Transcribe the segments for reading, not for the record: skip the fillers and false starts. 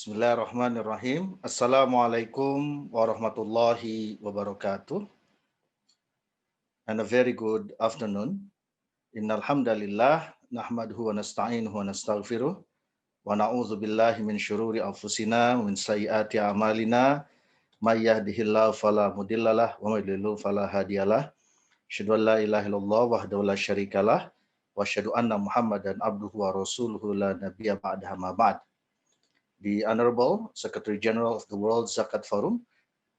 Bismillahirrahmanirrahim. Assalamualaikum warahmatullahi wabarakatuh. And a very good afternoon. Innal hamdalillah nahmaduhu wa nasta'inuhu wa nastaghfiruh wa na'udzu billahi min syururi anfusina wa min sayyiati a'malina may yahdihillahu fala mudhillalah wa may yudhlil fala hadiyalah. Asyhadu an la ilaha illallah wahdahu la syarikalah wa asyhadu anna Muhammadan abduhu wa rasuluhu la nabiyya ba'dahu ma ba'd. The Honorable Secretary General of the World Zakat Forum,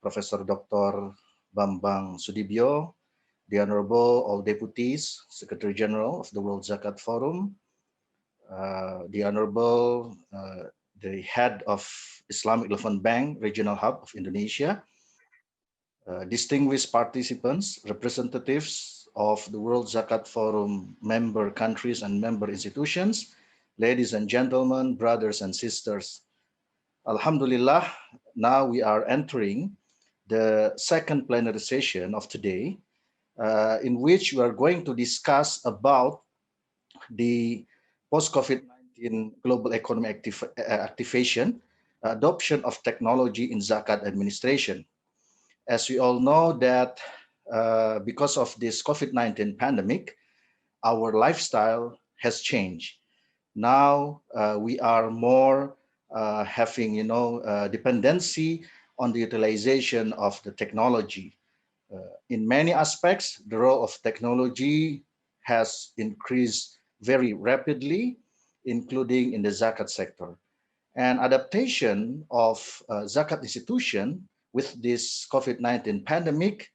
Professor Dr. Bambang Sudibyo, the Honorable all Deputies, Secretary General of the World Zakat Forum, the Honorable the Head of Islamic Development Bank Regional Hub of Indonesia, distinguished participants, representatives of the World Zakat Forum member countries and member institutions, ladies and gentlemen, brothers and sisters. Alhamdulillah, now we are entering the second plenary session of today, in which we are going to discuss about the post-COVID-19 global economic activation, adoption of technology in Zakat administration. As we all know that because of this COVID-19 pandemic, our lifestyle has changed. Now we are more having, dependency on the utilization of the technology. In many aspects, the role of technology has increased very rapidly, including in the Zakat sector. And adaptation of Zakat institution with this COVID-19 pandemic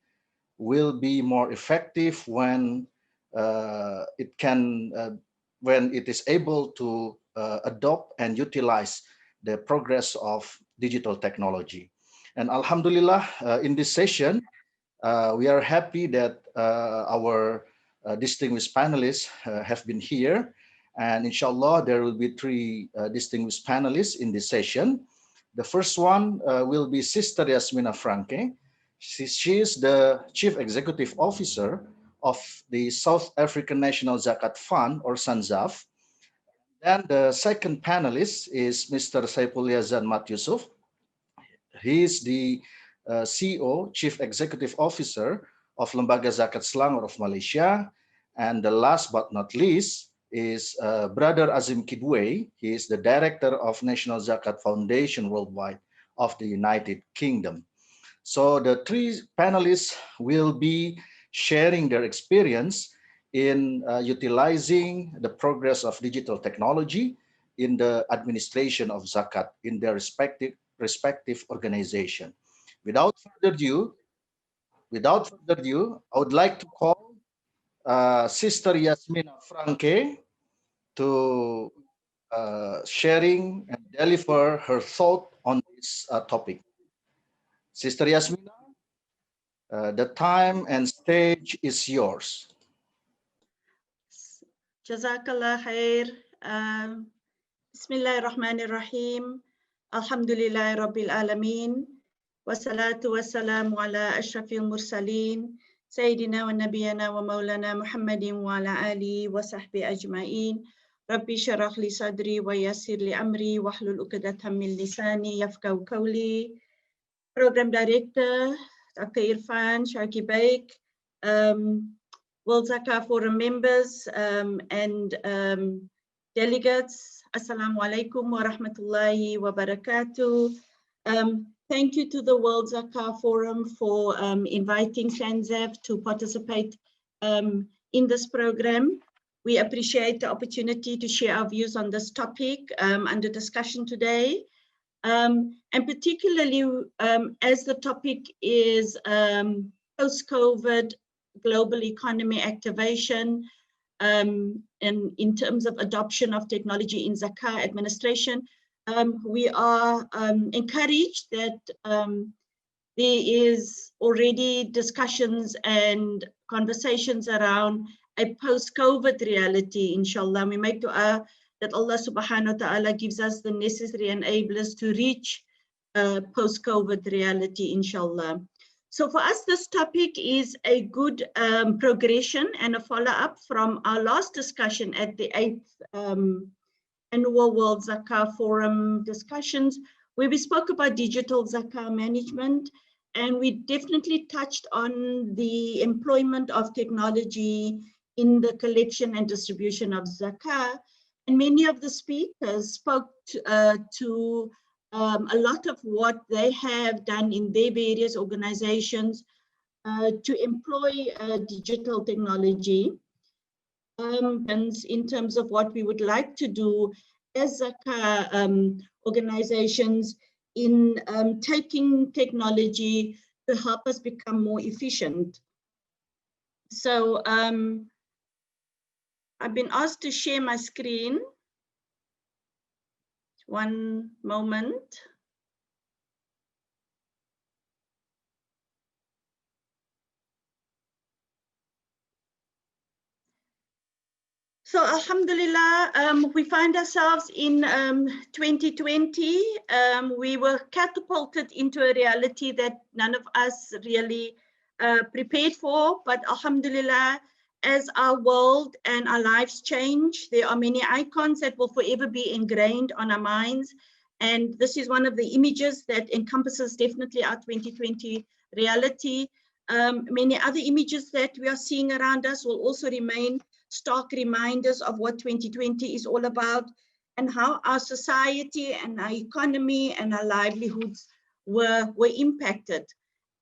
will be more effective when when it is able to adopt and utilize the progress of digital technology. And Alhamdulillah, in this session, we are happy that our distinguished panelists have been here. And inshallah, there will be three distinguished panelists in this session. The first one will be Sister Yasmina Franke. She is the Chief Executive Officer of the South African National Zakat Fund, or SANZAF. Then the second panelist is Mr. Saiful Yazan Mat Yusuf. He is the CEO, Chief Executive Officer of Lembaga Zakat Selangor of Malaysia. And the last but not least is Brother Azim Kidway. He is the Director of National Zakat Foundation Worldwide of the United Kingdom. So the three panelists will be sharing their experience in utilizing the progress of digital technology in the administration of Zakat in their respective organization. Without further ado, I would like to call Sister Yasmina Franke to sharing and deliver her thought on this topic. Sister Yasmina, the time and stage is yours. Jazakallah khair. Bismillahirrahmanirrahim. Alhamdulillahi Rabbil Alameen. Wassalatu wassalamu ala ashrafil mursaleen. Sayyidina wa nabiyana wa maulana Muhammadin wa ala alihi wa sahbihi ajma'in. Rabbi sharah li sadri wa yassir li amri wa hlul uqdatam min lisani yafqahu qawli. Program Director Dr. Irfan Shaki Baik, World Zakat Forum members and delegates, Assalamu alaikum wa rahmatullahi wa barakatuh. Thank you to the World Zakat Forum for inviting SANZAF to participate in this program. We appreciate the opportunity to share our views on this topic under discussion today. And particularly as the topic is post-COVID global economy activation, and in terms of adoption of technology in Zakat administration, we are encouraged that there is already discussions and conversations around a post-COVID reality, inshallah. We make dua that Allah subhanahu wa ta'ala gives us the necessary enablers to reach post-COVID reality, inshallah. So for us, this topic is a good progression and a follow-up from our last discussion at the 8th Annual World Zakat Forum discussions, where we spoke about digital Zakat management, and we definitely touched on the employment of technology in the collection and distribution of Zakat. And many of the speakers spoke to a lot of what they have done in their various organizations to employ digital technology. In terms of what we would like to do as Zakat organizations in taking technology to help us become more efficient. So I've been asked to share my screen. One moment. So Alhamdulillah, we find ourselves in 2020. We were catapulted into a reality that none of us really prepared for, but Alhamdulillah, as our world and our lives change, there are many icons that will forever be ingrained on our minds. And this is one of the images that encompasses definitely our 2020 reality. Many other images that we are seeing around us will also remain stark reminders of what 2020 is all about and how our society and our economy and our livelihoods were impacted.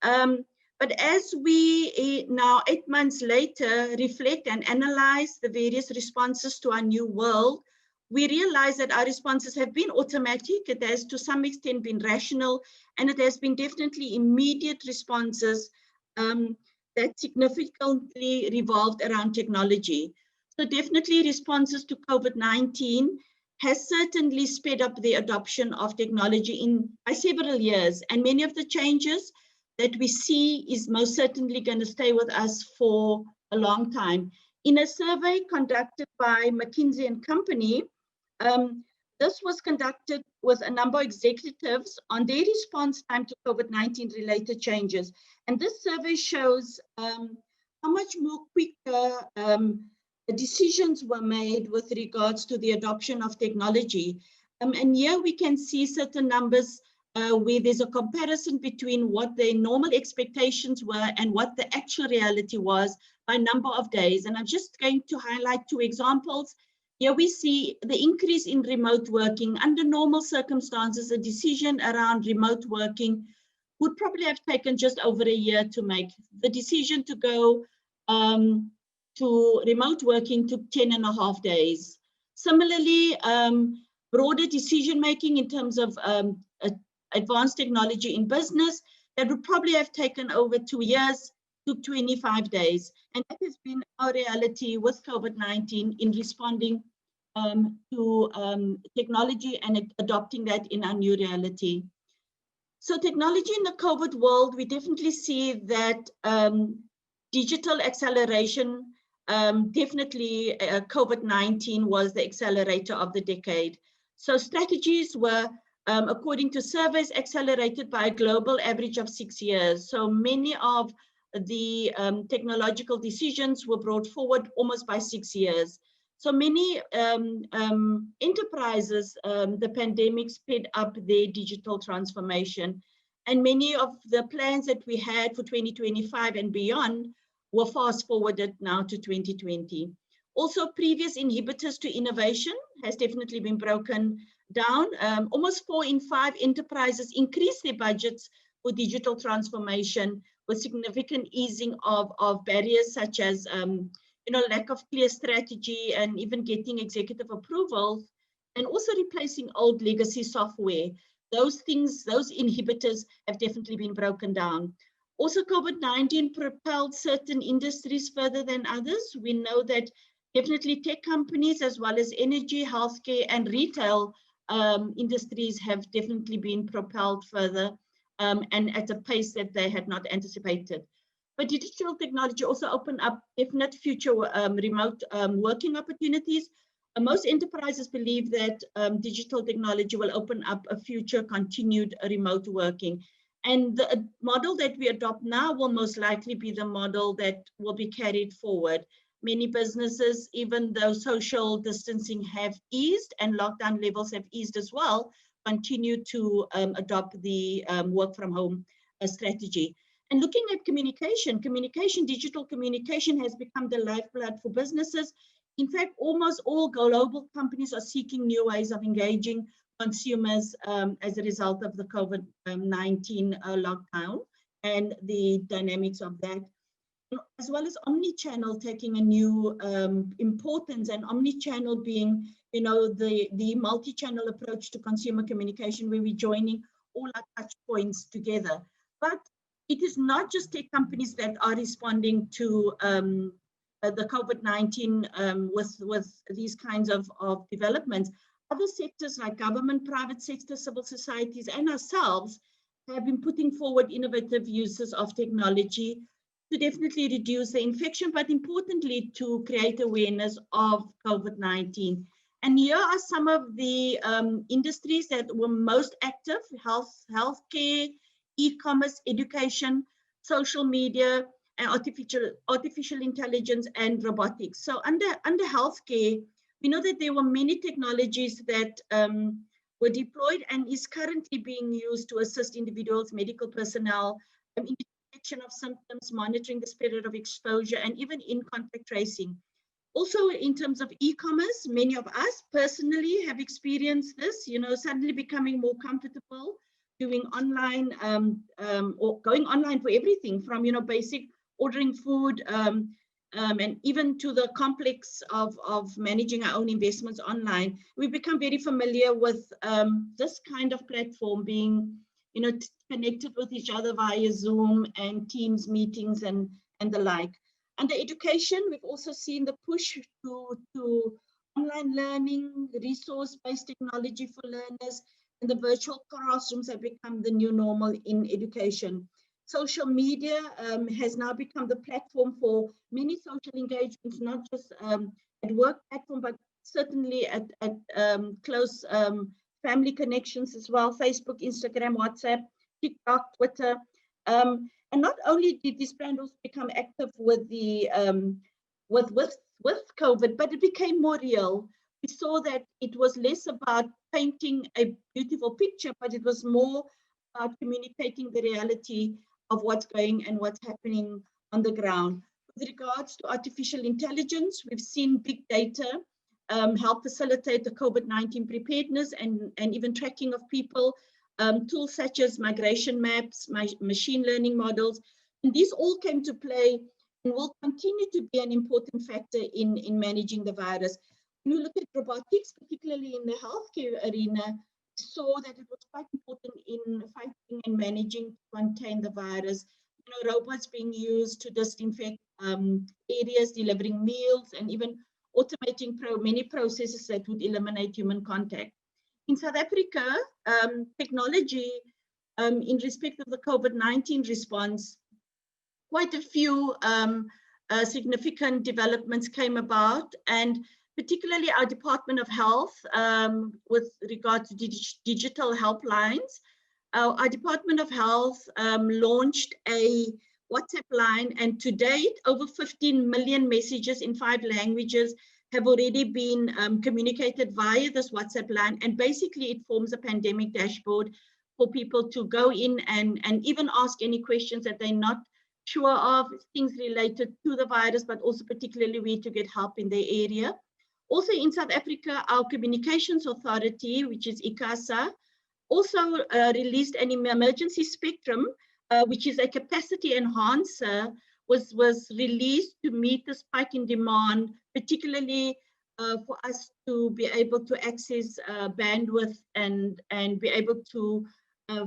But as we now, 8 months later, reflect and analyze the various responses to our new world, we realize that our responses have been automatic. It has to some extent been rational, and it has been definitely immediate responses that significantly revolved around technology. So definitely responses to COVID-19 has certainly sped up the adoption of technology by several years. And many of the changes that we see is most certainly going to stay with us for a long time. In a survey conducted by McKinsey & Company, this was conducted with a number of executives on their response time to COVID-19 related changes. And this survey shows how much more quicker decisions were made with regards to the adoption of technology. And here we can see certain numbers where there's a comparison between what the normal expectations were and what the actual reality was by number of days. And I'm just going to highlight 2 examples. Here we see the increase in remote working. Under normal circumstances, a decision around remote working would probably have taken just over a year to make. The decision to go to remote working took 10.5 days. Similarly, broader decision-making in terms of advanced technology in business, that would probably have taken over 2 years, took 25 days. And that has been our reality with COVID-19 in responding to technology and adopting that in our new reality. So technology in the COVID world, we definitely see that digital acceleration, definitely COVID-19 was the accelerator of the decade. So strategies were, according to surveys, accelerated by a global average of 6 years. So many of the technological decisions were brought forward almost by 6 years. So many enterprises, the pandemic sped up their digital transformation. And many of the plans that we had for 2025 and beyond were fast forwarded now to 2020. Also, previous inhibitors to innovation has definitely been broken down. Almost 4 in 5 enterprises increased their budgets for digital transformation with significant easing of barriers such as lack of clear strategy and even getting executive approval, and also replacing old legacy software. Those things, those inhibitors have definitely been broken down. Also, COVID-19 propelled certain industries further than others. We know that definitely tech companies as well as energy, healthcare, and retail industries have definitely been propelled further and at a pace that they had not anticipated. But digital technology also opened up definite future remote working opportunities. Most enterprises believe that digital technology will open up a future continued remote working. And the model that we adopt now will most likely be the model that will be carried forward. Many businesses, even though social distancing have eased and lockdown levels have eased as well, continue to adopt the work from home strategy. And looking at communication, digital communication has become the lifeblood for businesses. In fact, almost all global companies are seeking new ways of engaging consumers as a result of the COVID-19 lockdown and the dynamics of that, as well as omni-channel taking a new importance, and omni-channel being, the multi-channel approach to consumer communication, where we're joining all our touch points together. But it is not just tech companies that are responding to the COVID-19 with these kinds of developments. Other sectors like government, private sector, civil societies, and ourselves have been putting forward innovative uses of technology to definitely reduce the infection, but importantly, to create awareness of COVID-19. And here are some of the industries that were most active: healthcare, e-commerce, education, social media, and artificial intelligence and robotics. So under healthcare, we know that there were many technologies that were deployed and is currently being used to assist individuals, medical personnel, in detection of symptoms, monitoring the spread of exposure, and even in contact tracing. Also, in terms of e-commerce, many of us personally have experienced this, suddenly becoming more comfortable doing online or going online for everything from, basic ordering food and even to the complex of managing our own investments online. We've become very familiar with this kind of platform, being, connected with each other via Zoom and Teams meetings and the like. Under education, we've also seen the push to online learning, resource-based technology for learners, and the virtual classrooms have become the new normal in education. Social media has now become the platform for many social engagements, not just at work platform, but certainly at close family connections as well: Facebook, Instagram, WhatsApp, TikTok, Twitter. And not only did these brands become active with the with COVID, but it became more real. We saw that it was less about painting a beautiful picture, but it was more about communicating the reality of what's going and what's happening on the ground. With regards to artificial intelligence, we've seen big data help facilitate the COVID-19 preparedness and even tracking of people. Tools such as migration maps, machine learning models, and these all came to play and will continue to be an important factor in managing the virus. When you look at robotics, particularly in the healthcare arena, we saw that it was quite important in fighting and managing to contain the virus. Robots being used to disinfect areas, delivering meals, and even automating many processes that would eliminate human contact. In South Africa, technology in respect of the COVID-19 response, quite a few significant developments came about, and particularly our Department of Health with regard to digital helplines. Our Department of Health launched a WhatsApp line, and to date, over 15 million messages in 5 languages have already been communicated via this WhatsApp line. And basically it forms a pandemic dashboard for people to go in and even ask any questions that they're not sure of, things related to the virus, but also particularly where to get help in their area. Also in South Africa, our Communications Authority, which is ICASA, also released an emergency spectrum, which is a capacity enhancer, was released to meet the spike in demand, particularly for us to be able to access bandwidth and be able to,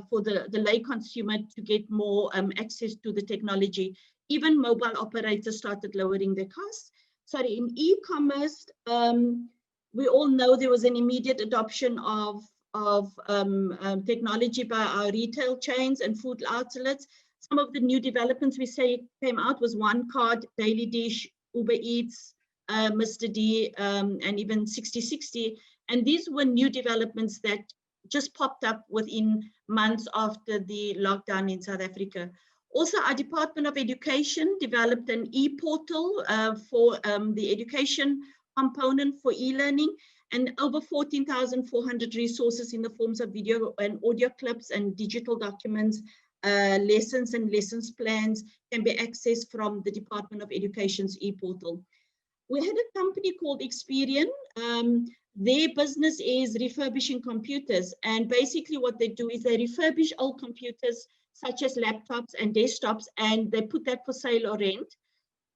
for the lay consumer to get more access to the technology. Even mobile operators started lowering their costs. Sorry, in e-commerce, we all know there was an immediate adoption of technology by our retail chains and food outlets. Some of the new developments we say came out was One Card, Daily Dish, Uber Eats, Mr. D, and even 6060. And these were new developments that just popped up within months after the lockdown in South Africa. Also, our Department of Education developed an e-portal for the education component for e-learning. and over 14,400 resources in the forms of video and audio clips and digital documents, lessons and lessons plans can be accessed from the Department of Education's e-portal. We had a company called Experian. Their business is refurbishing computers, and basically what they do is they refurbish old computers such as laptops and desktops, and they put that for sale or rent.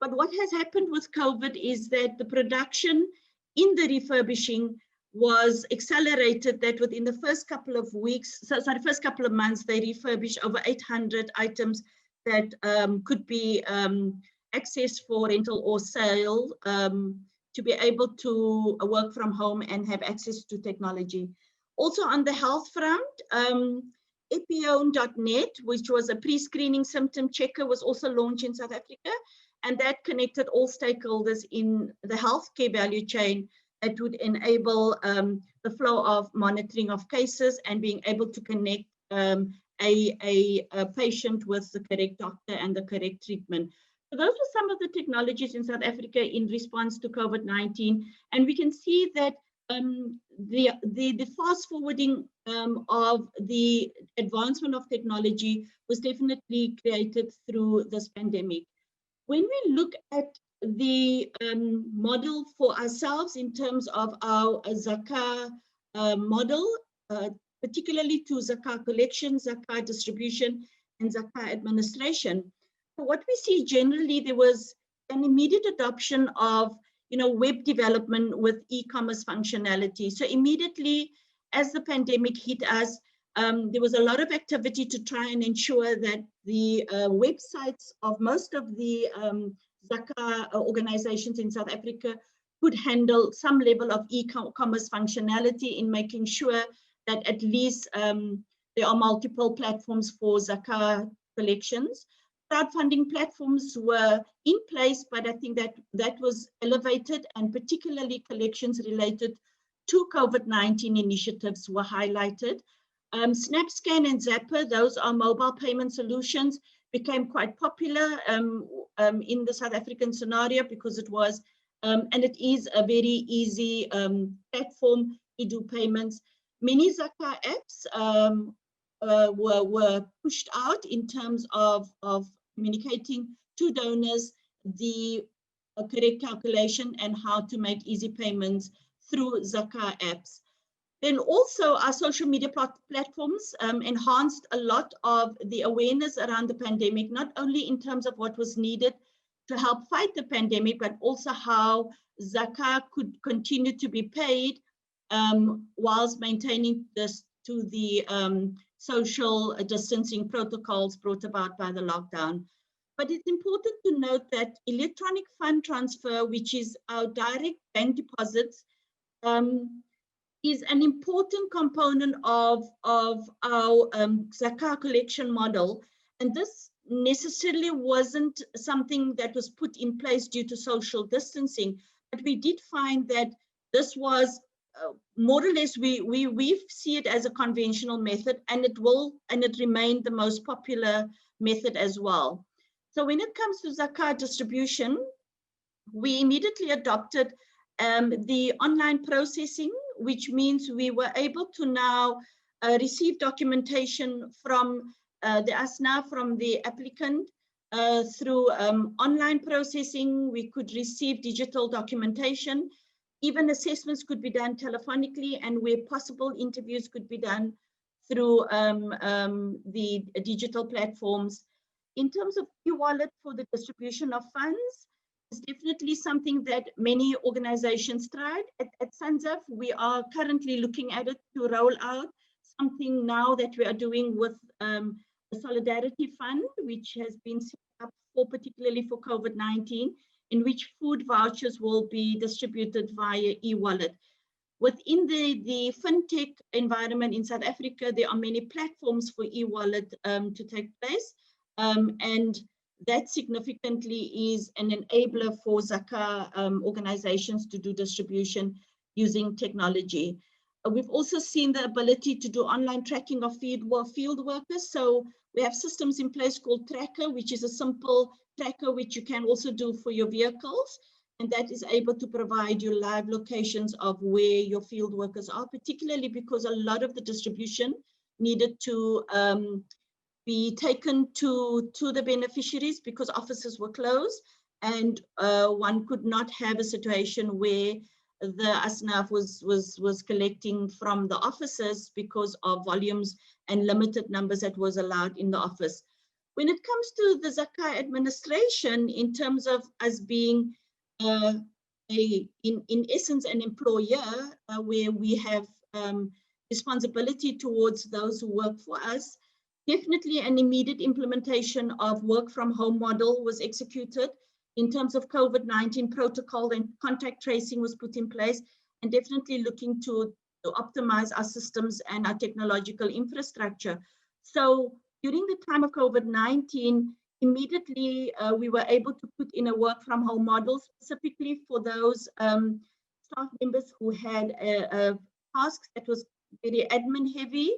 But what has happened with COVID is that the production in the refurbishing was accelerated, that within the first couple of weeks, first couple of months, they refurbished over 800 items that could be accessed for rental or sale, to be able to work from home and have access to technology. Also on the health front, epione.net, which was a pre-screening symptom checker, was also launched in South Africa, and that connected all stakeholders in the healthcare value chain that would enable the flow of monitoring of cases and being able to connect a patient with the correct doctor and the correct treatment. So those were some of the technologies in South Africa in response to COVID-19, and we can see that the fast forwarding of the advancement of technology was definitely created through this pandemic. When we look at the model for ourselves in terms of our Zakat model, particularly to Zakat collection, Zakat distribution, and Zakat administration, so what we see generally, there was an immediate adoption of web development with e-commerce functionality. So immediately as the pandemic hit us, there was a lot of activity to try and ensure that the websites of most of the Zakat organizations in South Africa could handle some level of e-commerce functionality, in making sure that at least there are multiple platforms for Zakat collections. Crowdfunding platforms were in place, but I think that was elevated, and particularly collections related to COVID-19 initiatives were highlighted. SnapScan and Zapper, those are mobile payment solutions, became quite popular in the South African scenario because it was, and it is a very easy platform to do payments. Many Zakat apps were pushed out in terms of communicating to donors the correct calculation and how to make easy payments through Zakat apps. Then also our social media platforms enhanced a lot of the awareness around the pandemic, not only in terms of what was needed to help fight the pandemic, but also how Zakat could continue to be paid whilst maintaining this to the social distancing protocols brought about by the lockdown. But it's important to note that electronic fund transfer, which is our direct bank deposits, is an important component of our Zakat collection model. And this necessarily wasn't something that was put in place due to social distancing, but we did find that this was more or less, we see it as a conventional method, and it remained the most popular method as well. So when it comes to Zakat distribution, we immediately adopted the online processing, which means we were able to now receive documentation from the ASNA, from the applicant, through online processing. We could receive digital documentation. Even assessments could be done telephonically, and where possible, interviews could be done through the digital platforms. In terms of e-wallet for the distribution of funds, it's definitely something that many organizations tried. At SANZAF, we are currently looking at it to roll out something now that we are doing with the Solidarity Fund, which has been set up particularly for COVID-19, in which food vouchers will be distributed via e-wallet. Within the fintech environment in South Africa, there are many platforms for e-wallet to take place, and that significantly is an enabler for Zakat organizations to do distribution using technology. We've also seen the ability to do online tracking of field workers. So we have systems in place called Tracker, which is a simple tracker which you can also do for your vehicles. and that is able to provide you live locations of where your field workers are, particularly because a lot of the distribution needed to be taken to the beneficiaries because offices were closed, and one could not have a situation where the ASNAF was collecting from the offices because of volumes and limited numbers that was allowed in the office. When it comes to the Zakat administration, in terms of us being in essence an employer where we have responsibility towards those who work for us, definitely an immediate implementation of work from home model was executed. In terms of COVID-19 protocol and contact tracing was put in place, and definitely looking to optimize our systems and our technological infrastructure. So during the time of COVID-19, immediately we were able to put in a work from home model specifically for those staff members who had a task that was very admin heavy,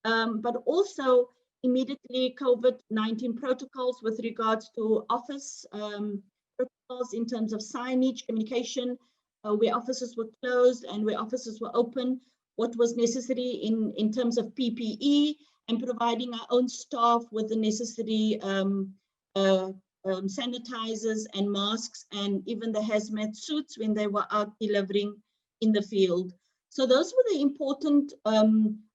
but also immediately COVID-19 protocols with regards to office protocols in terms of signage, communication, where offices were closed and where offices were open, what was necessary in terms of PPE, and providing our own staff with the necessary sanitizers and masks, and even the hazmat suits when they were out delivering in the field. So those were the important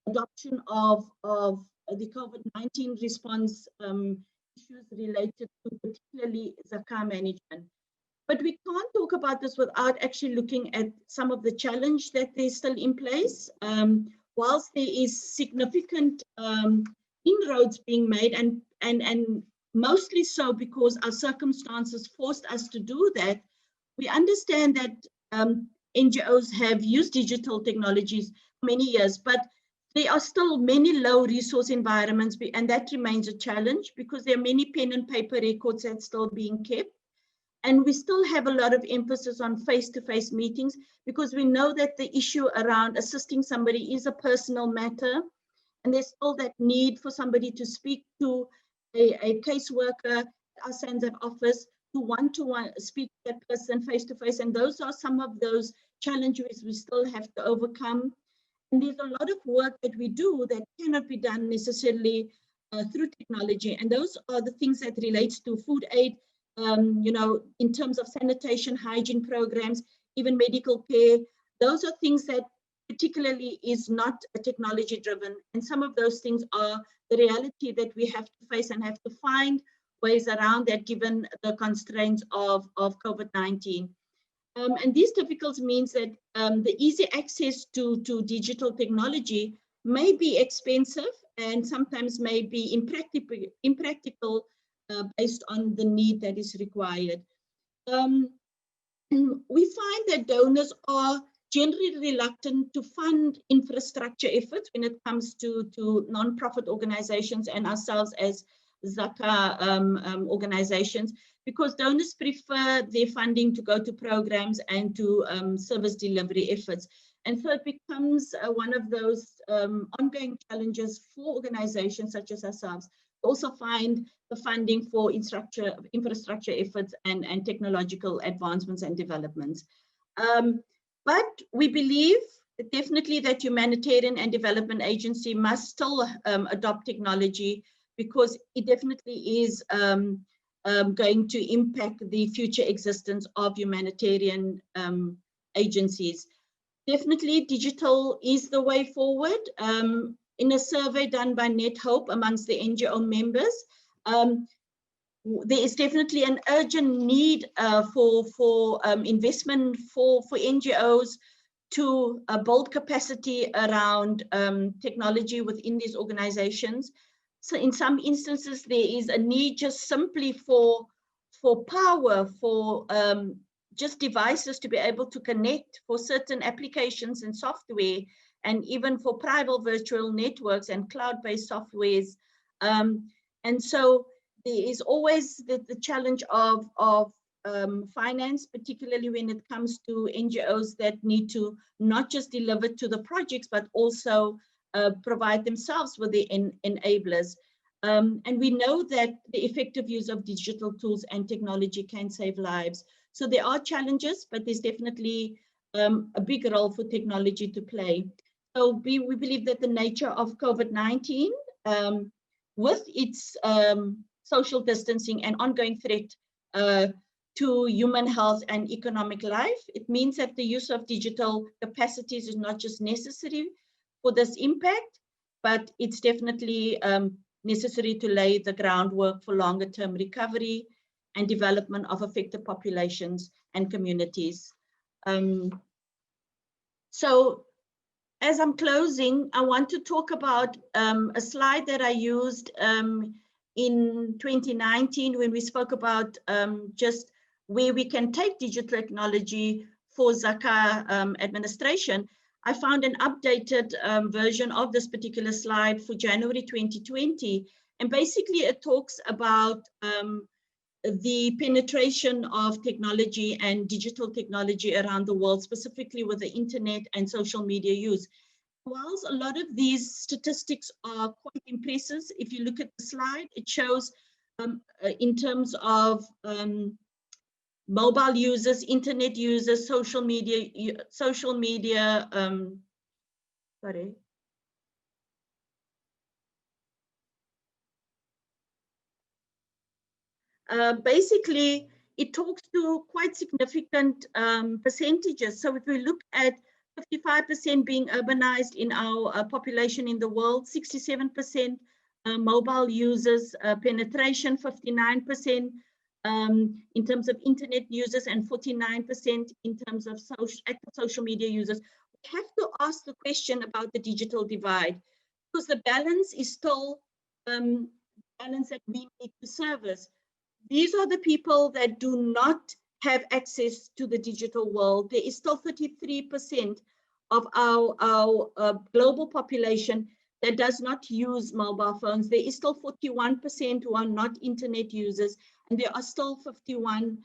adoption of the COVID-19 response issues related to particularly Zakat management. But we can't talk about this without actually looking at some of the challenge that is still in place. Whilst there is significant inroads being made, and mostly so because our circumstances forced us to do that, we understand that NGOs have used digital technologies for many years, but there are still many low resource environments, and that remains a challenge because there are many pen and paper records that's still being kept. And we still have a lot of emphasis on face-to-face meetings because we know that the issue around assisting somebody is a personal matter, and there's still that need for somebody to speak to a caseworker at our SANZAC office, to one-to-one speak to that person face-to-face, and those are some of those challenges we still have to overcome. And there's a lot of work that we do that cannot be done necessarily through technology, and those are the things that relates to food aid, in terms of sanitation, hygiene programs, even medical care. Those are things that particularly is not technology driven. And some of those things are the reality that we have to face and have to find ways around that given the constraints of COVID-19. And these difficulties means that the easy access to digital technology may be expensive and sometimes may be impractical based on the need that is required. We find that donors are generally reluctant to fund infrastructure efforts when it comes to non-profit organizations and ourselves as Zakat organizations, because donors prefer their funding to go to programs and to service delivery efforts. And so it becomes one of those ongoing challenges for organizations such as ourselves to also find the funding for infrastructure efforts and technological advancements and developments. But we believe definitely that humanitarian and development agency must still adopt technology, because it definitely is going to impact the future existence of humanitarian agencies. Definitely digital is the way forward. In a survey done by Net Hope amongst the NGO members, there is definitely an urgent need for investment for NGOs to build capacity around technology within these organizations. So in some instances, there is a need just simply for power, for just devices to be able to connect for certain applications and software, and even for private virtual networks and cloud-based softwares. And so there is always the challenge of finance, particularly when it comes to NGOs that need to not just deliver to the projects, but also provide themselves with the enablers. And we know that the effective use of digital tools and technology can save lives. So there are challenges, but there's definitely a big role for technology to play. So we believe that the nature of COVID-19, with its social distancing and ongoing threat to human health and economic life, it means that the use of digital capacities is not just necessary for this impact, but it's definitely necessary to lay the groundwork for longer term recovery and development of affected populations and communities. So as I'm closing, I want to talk about a slide that I used in 2019 when we spoke about just where we can take digital technology for Zakat administration. I found an updated version of this particular slide for January 2020. And basically it talks about the penetration of technology and digital technology around the world, specifically with the internet and social media use. Whilst a lot of these statistics are quite impressive, if you look at the slide, it shows in terms of mobile users, internet users, social media, basically, it talks to quite significant percentages. So if we look at 55% being urbanized in our population in the world, 67% mobile users penetration, 59% in terms of internet users, and 49% in terms of active social media users. We have to ask the question about the digital divide, because the balance is still balance that we need to service. These are the people that do not have access to the digital world. There is still 33% of our global population that does not use mobile phones. There is still 41% who are not internet users, and there are still 51%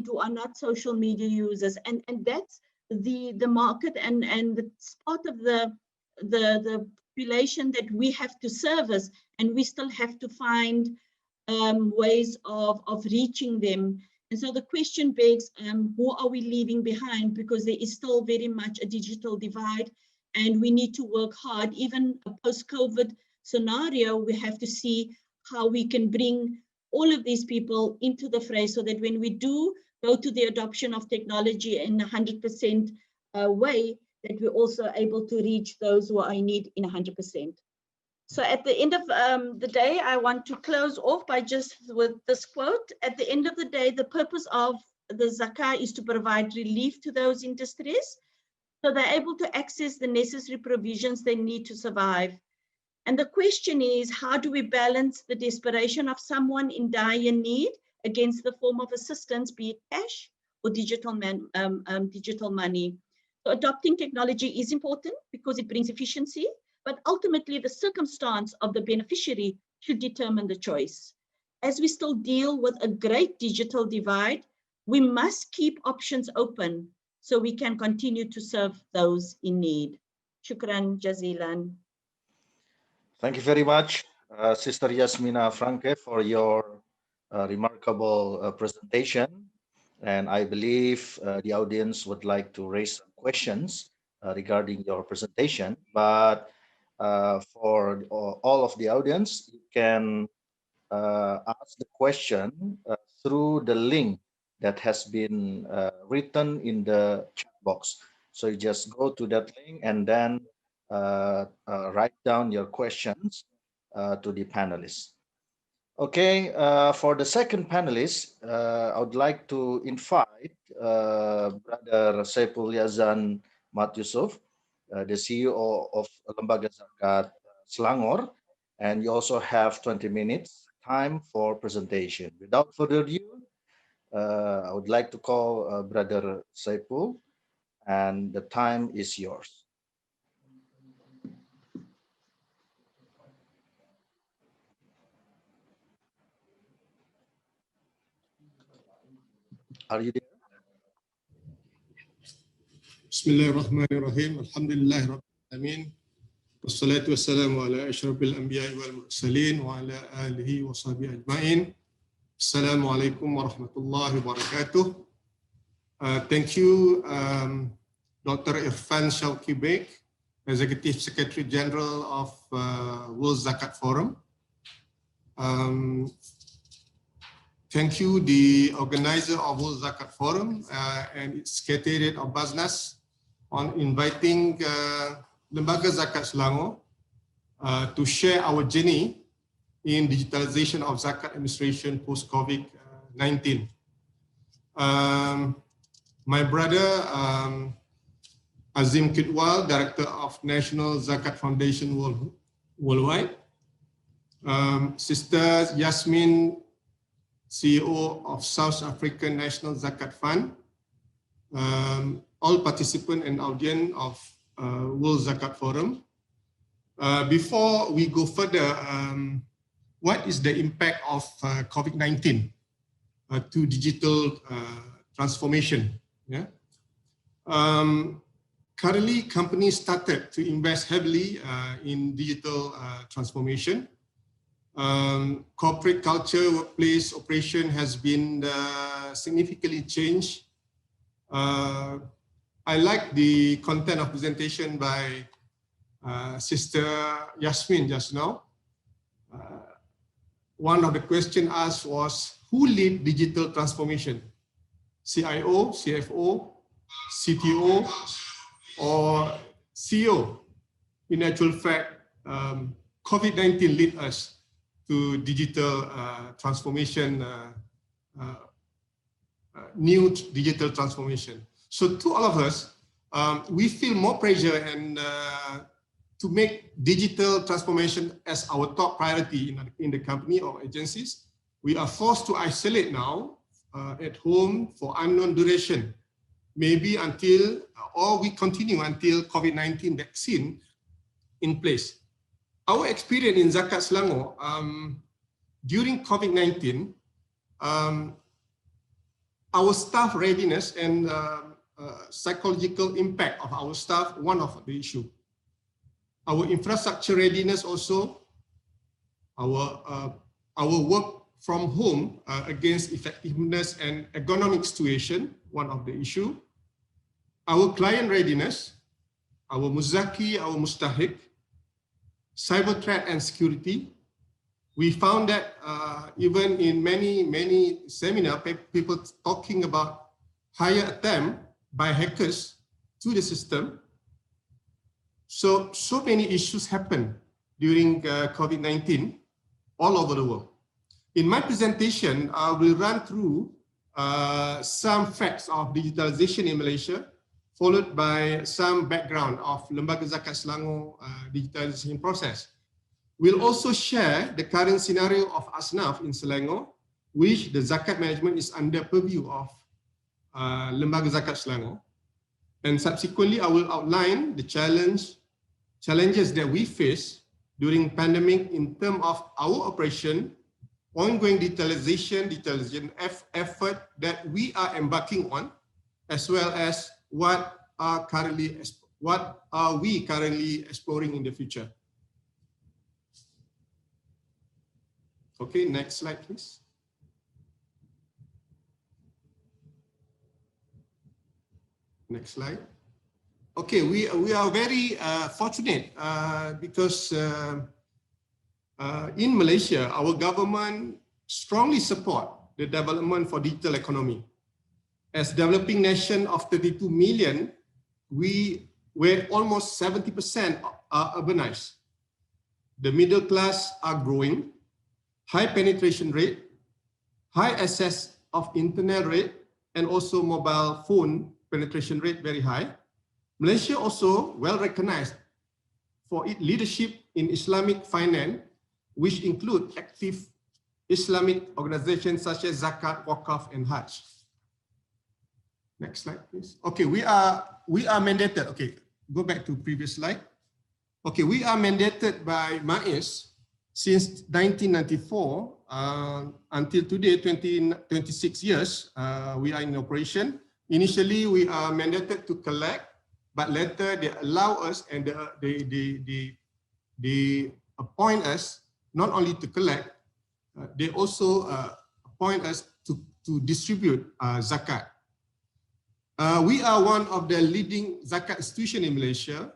who are not social media users. And that's the market and the part of the population that we have to service, and we still have to find ways of reaching them. And so the question begs, who are we leaving behind? Because there is still very much a digital divide, and we need to work hard. Even a post-COVID scenario, we have to see how we can bring all of these people into the fray, so that when we do go to the adoption of technology in 100% way, that we're also able to reach those who are in need in 100%. So at the end of the day, I want to close off by just with this quote. At the end of the day, the purpose of the Zakat is to provide relief to those in distress, so they're able to access the necessary provisions they need to survive. And the question is, how do we balance the desperation of someone in dire need against the form of assistance, be it cash or digital money? So adopting technology is important because it brings efficiency, but ultimately the circumstance of the beneficiary should determine the choice. As we still deal with a great digital divide, we must keep options open so we can continue to serve those in need. Shukran jazilan. Thank you very much, Sister Yasmina Franke, for your remarkable presentation. And I believe the audience would like to raise some questions regarding your presentation. But for all of the audience, you can ask the question through the link that has been written in the chat box. So you just go to that link and then write down your questions to the panelists. Okay, for the second panelist, I would like to invite Brother Saiful Yazan Mat Yusuf, the CEO of Lembaga Zakat Selangor, and you also have 20 minutes time for presentation. Without further ado, I would like to call Brother Saiful, and the time is yours. Are you there? Bismillahirrahmanirrahim. Alhamdulillahirabbil alamin. Wassalatu wassalamu ala asyrafil anbiya'i wal mursalin wa ala alihi wa sahbihi ajma'in. Assalamualaikum warahmatullahi wabarakatuh. Thank you, Dr. Irfan Shauki Beg, Executive Secretary General of World Zakat Forum. Thank you, the organizer of World Zakat Forum and its Secretariat of Basnas on inviting Lembaga Zakat Selangor to share our journey in digitalization of Zakat administration post-COVID-19. My brother, Azim Kidwal, Director of National Zakat Foundation Worldwide. Sister Yasmin, CEO of South African National Zakat Fund. All participants and audience of World Zakat Forum. Before we go further, what is the impact of COVID-19 to digital transformation? Yeah. Currently, companies started to invest heavily in digital transformation. Corporate culture, workplace operation has been significantly changed. I like the content of presentation by Sister Yasmin just now. One of the questions asked was, who lead digital transformation? CIO, CFO, CTO, or CEO? In actual fact, COVID-19 led us to digital transformation, new digital transformation. So to all of us, we feel more pressure and to make digital transformation as our top priority in the company or agencies. We are forced to isolate now at home for unknown duration, maybe until, or we continue until COVID-19 vaccine in place. Our experience in Zakat Selangor during COVID-19, our staff readiness and psychological impact of our staff, one of the issue. Our infrastructure readiness also, our work from home against effectiveness and ergonomic situation, one of the issue. Our client readiness, our muzaki, our mustahik, cyber threat and security. We found that even in many seminars, people talking about higher attempt by hackers to the system. So many issues happen during COVID-19 all over the world. In my presentation, I will run through some facts of digitalization in Malaysia, followed by some background of Lembaga Zakat Selangor digitalization process. We'll also share the current scenario of Asnaf in Selangor, which the Zakat management is under purview of Lembaga Zakat Selangor. And subsequently, I will outline the challenges that we face during pandemic in terms of our operation, ongoing digitalization effort that we are embarking on, as well as what are we currently exploring in the future. Okay, next slide, please. Next slide. Okay, we are very fortunate because in Malaysia, our government strongly support the development for digital economy. As developing nation of 32 million, where almost 70% are urbanized. The middle class are growing, high penetration rate, high access of internet rate, and also mobile phone penetration rate very high. Malaysia also well recognized for its leadership in Islamic finance, which include active Islamic organizations such as Zakat, Waqaf, and Hajj. Next slide, please. Okay, we are mandated. Okay, go back to previous slide. Okay, we are mandated by MAIS since 1994 until today, 26 years. We are in operation. Initially, we are mandated to collect, but later they allow us and they appoint us not only to collect, they also appoint us to distribute zakat. We are one of the leading Zakat institution in Malaysia.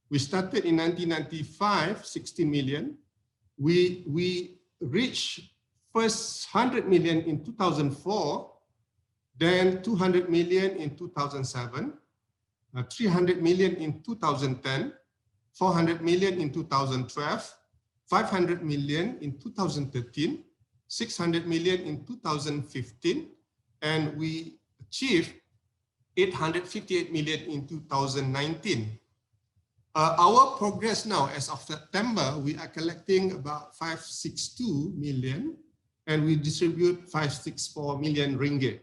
We started in 1995, 16 million. We reached first 100 million in 2004, then 200 million in 2007, 300 million in 2010, 400 million in 2012, 500 million in 2013, 600 million in 2015, and we achieved 858 million in 2019. Our progress now, as of September, we are collecting about 562 million, and we distribute 564 million ringgit.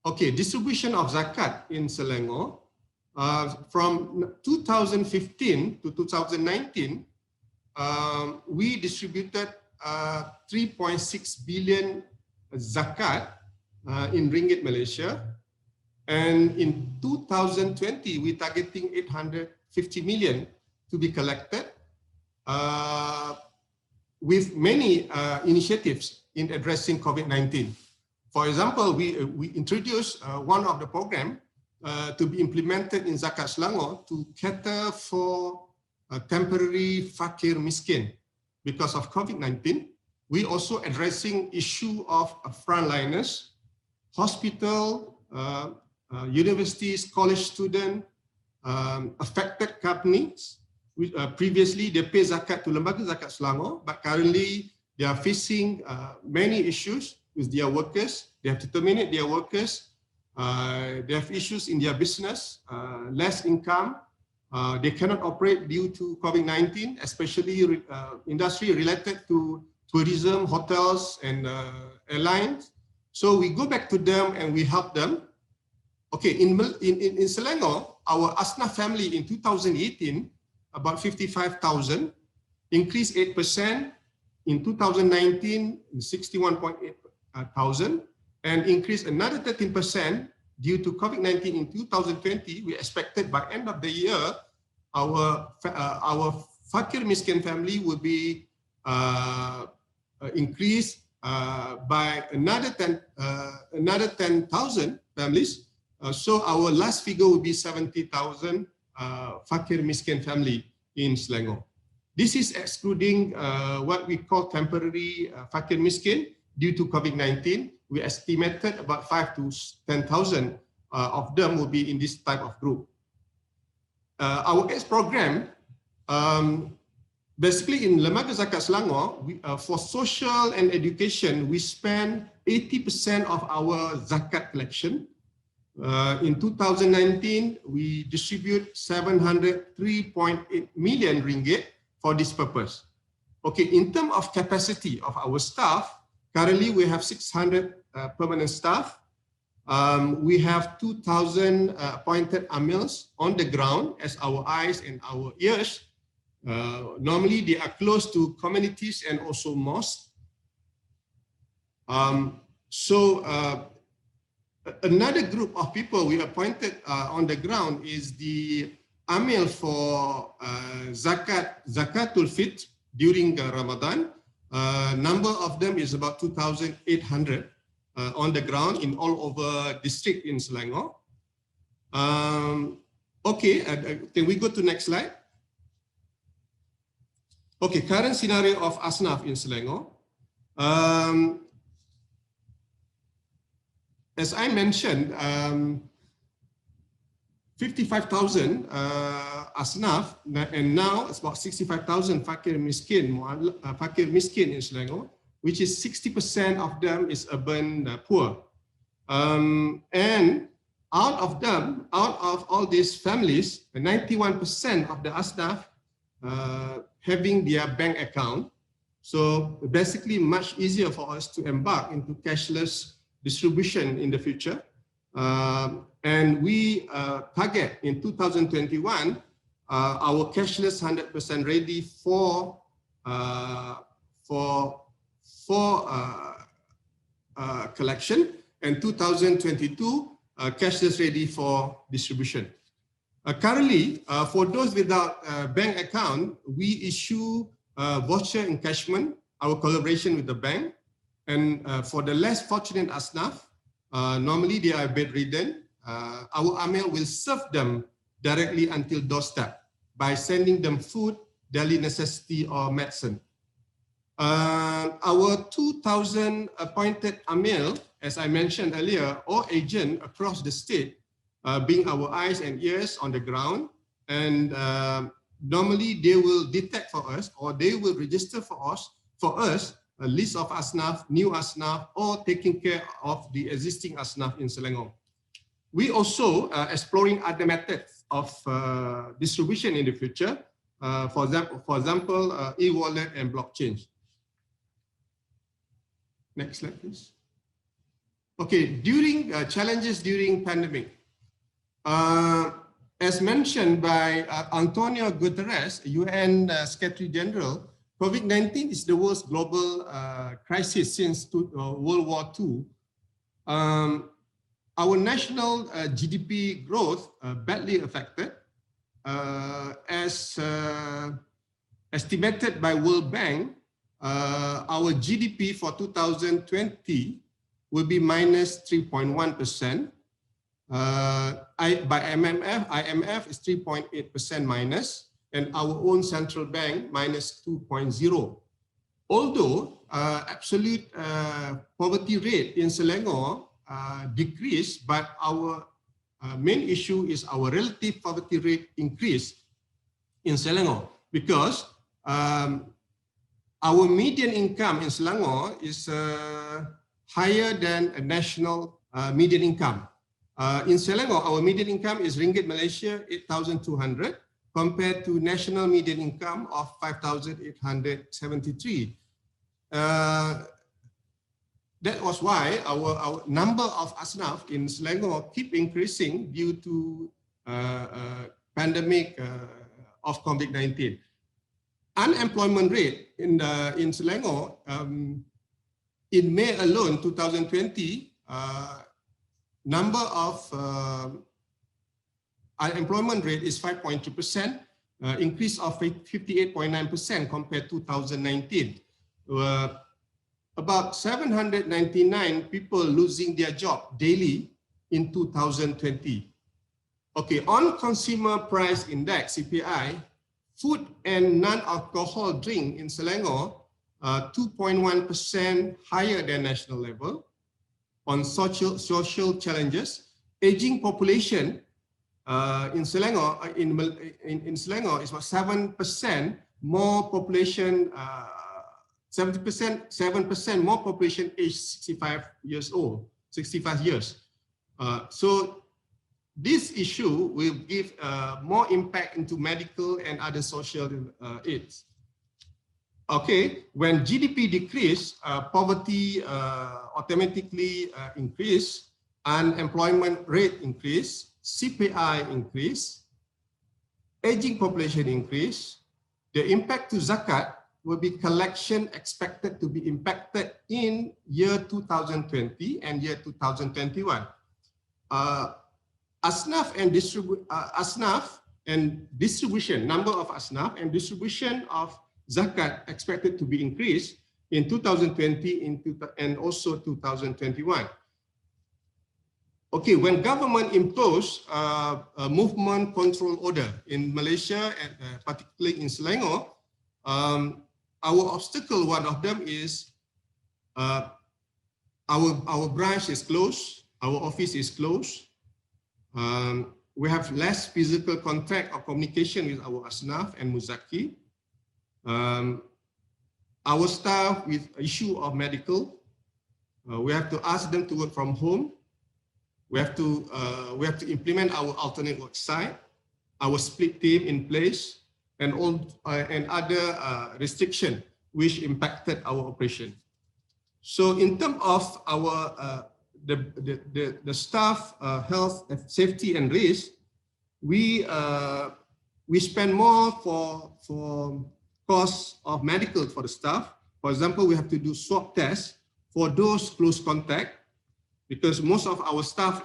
Okay, distribution of zakat in Selangor. From 2015 to 2019, we distributed 3.6 billion zakat in ringgit Malaysia. And in 2020, we're targeting 850 million to be collected with many initiatives in addressing COVID-19. For example, we introduced one of the program to be implemented in Zakat Selangor to cater for temporary fakir miskin. Because of COVID-19, we also addressing issue of frontliners, hospital, universities, college student, affected companies. Previously, they pay zakat to Lembaga Zakat Selangor, but currently they are facing many issues with their workers. They have to terminate their workers. They have issues in their business, less income. They cannot operate due to COVID-19, especially industry related to tourism, hotels, and airlines. So we go back to them and we help them. Okay, in Selangor, our Asnaf family in 2018, about 55,000, increased 8%. In 2019, 61,800, and increased another 13% due to COVID-19 in 2020. We expected by end of the year, our fakir miskin family will be increased by another 10,000 families. So our last figure will be 70,000 fakir miskin family in Selangor. This is excluding what we call temporary fakir miskin due to COVID-19. We estimated about 5,000 to 10,000 of them will be in this type of group. Our AIDS program, basically in Lembaga Zakat Selangor, for social and education, we spend 80% of our zakat collection. In 2019, we distribute 703.8 million ringgit for this purpose. Okay, in terms of capacity of our staff, currently we have 600 permanent staff. We have 2,000 appointed amils on the ground as our eyes and our ears. Normally they are close to communities and also mosques. Another group of people we appointed on the ground is the amil for Zakatul Fitr during Ramadan. Number of them is about 2,800 on the ground in all over district in Selangor. Okay, can we go to next slide? Okay, current scenario of Asnaf in Selangor. As I mentioned, 55,000 Asnaf, and now it's about 65,000 fakir miskin in Selangor, which is 60% of them is urban poor. And out of all these families, 91% of the Asnaf having their bank account. So basically much easier for us to embark into cashless distribution in the future. And we target in 2021, our cashless 100% ready for collection, and 2022 cashless ready for distribution. Currently, for those without bank account, we issue voucher encashment, our collaboration with the bank. And for the less fortunate Asnaf, normally they are bedridden, our AMIL will serve them directly until doorstep by sending them food, daily necessity, or medicine. Our 2,000 appointed AMIL, as I mentioned earlier, or agent across the state, being our eyes and ears on the ground, and normally they will detect for us, or they will register for us a list of asnaf, new asnaf, or taking care of the existing asnaf in Selangor. We also exploring other methods of distribution in the future. For example, e-wallet and blockchain. Next slide, please. Okay, during challenges during pandemic, as mentioned by Antonio Guterres, UN Secretary General, COVID-19 is the worst global crisis since World War II. Our national GDP growth badly affected, as estimated by World Bank. Our GDP for 2020 will be minus 3.1%. By IMF is 3.8% minus, and our own central bank minus 2.0. Although absolute poverty rate in Selangor decreased, but our main issue is our relative poverty rate increase in Selangor, because our median income in Selangor is higher than a national median income. In Selangor, our median income is Ringgit Malaysia 8,200 compared to national median income of 5,873. That was why our number of asnaf in Selangor keep increasing due to pandemic of COVID-19. Unemployment rate in Selangor in May alone 2020, number of unemployment rate is 5.2%, increase of 58.9% compared to 2019. About 799 people losing their job daily in 2020. Okay, on consumer price index, CPI, food and non-alcohol drink in Selangor 2.1% higher than national level. On social challenges, aging population in Selangor in Selangor is about 7% more population. 7% more population aged 65 years old, 65 years. So this issue will give more impact into medical and other social aids. Okay, when GDP decrease, poverty automatically increase, unemployment rate increase, CPI increase, aging population increase. The impact to Zakat will be collection expected to be impacted in year 2020 and year 2021. Asnaf and distribution, number of asnaf and distribution of Zakat expected to be increased in 2020 and also 2021. Okay, when government imposed a movement control order in Malaysia, and particularly in Selangor, our obstacle, one of them is our branch is closed, our office is closed. We have less physical contact or communication with our asnaf and muzaki. Our staff with issue of medical, we have to ask them to work from home. We have to implement our alternate work site, our split team in place, and all and other restriction which impacted our operation. So in terms of our the staff health, safety, and risk, we spend more for cost of medical for the staff. For example, we have to do swab tests for those close contact, because most of our staff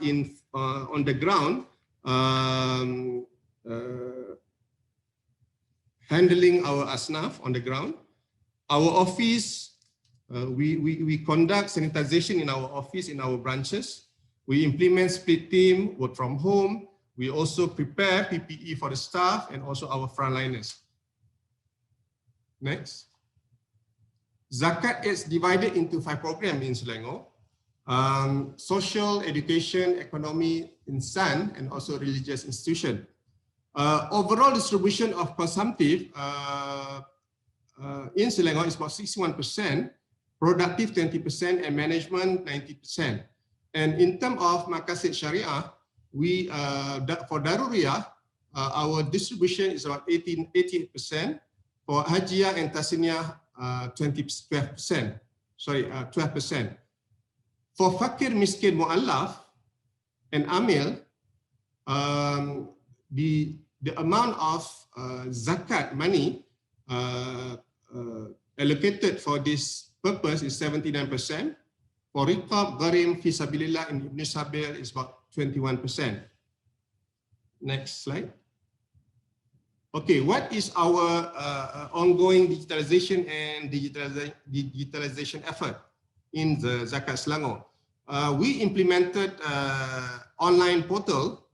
on the ground handling our asnaf on the ground. Our office, we conduct sanitization in our office, in our branches. We implement split team, work from home. We also prepare PPE for the staff and also our frontliners. Next. Zakat is divided into 5 programs in Selangor. Social, education, economy, insan, and also religious institution. Overall distribution of consumptive in Selangor is about 61%, productive 20%, and management 90%. And in terms of maqasid syariah, we for daruriyah, our distribution is about 88%. For hajiyah and tasniyah, 12%. For fakir, miskin, mu'allaf, and amil, the amount of zakat money allocated for this purpose is 79%. For riqab, gharim, fisabilillah, and ibn sabil is about 21%. Next slide. Okay, what is our ongoing digitalization and digitalization effort in the Zakat Selangor? We implemented online portal.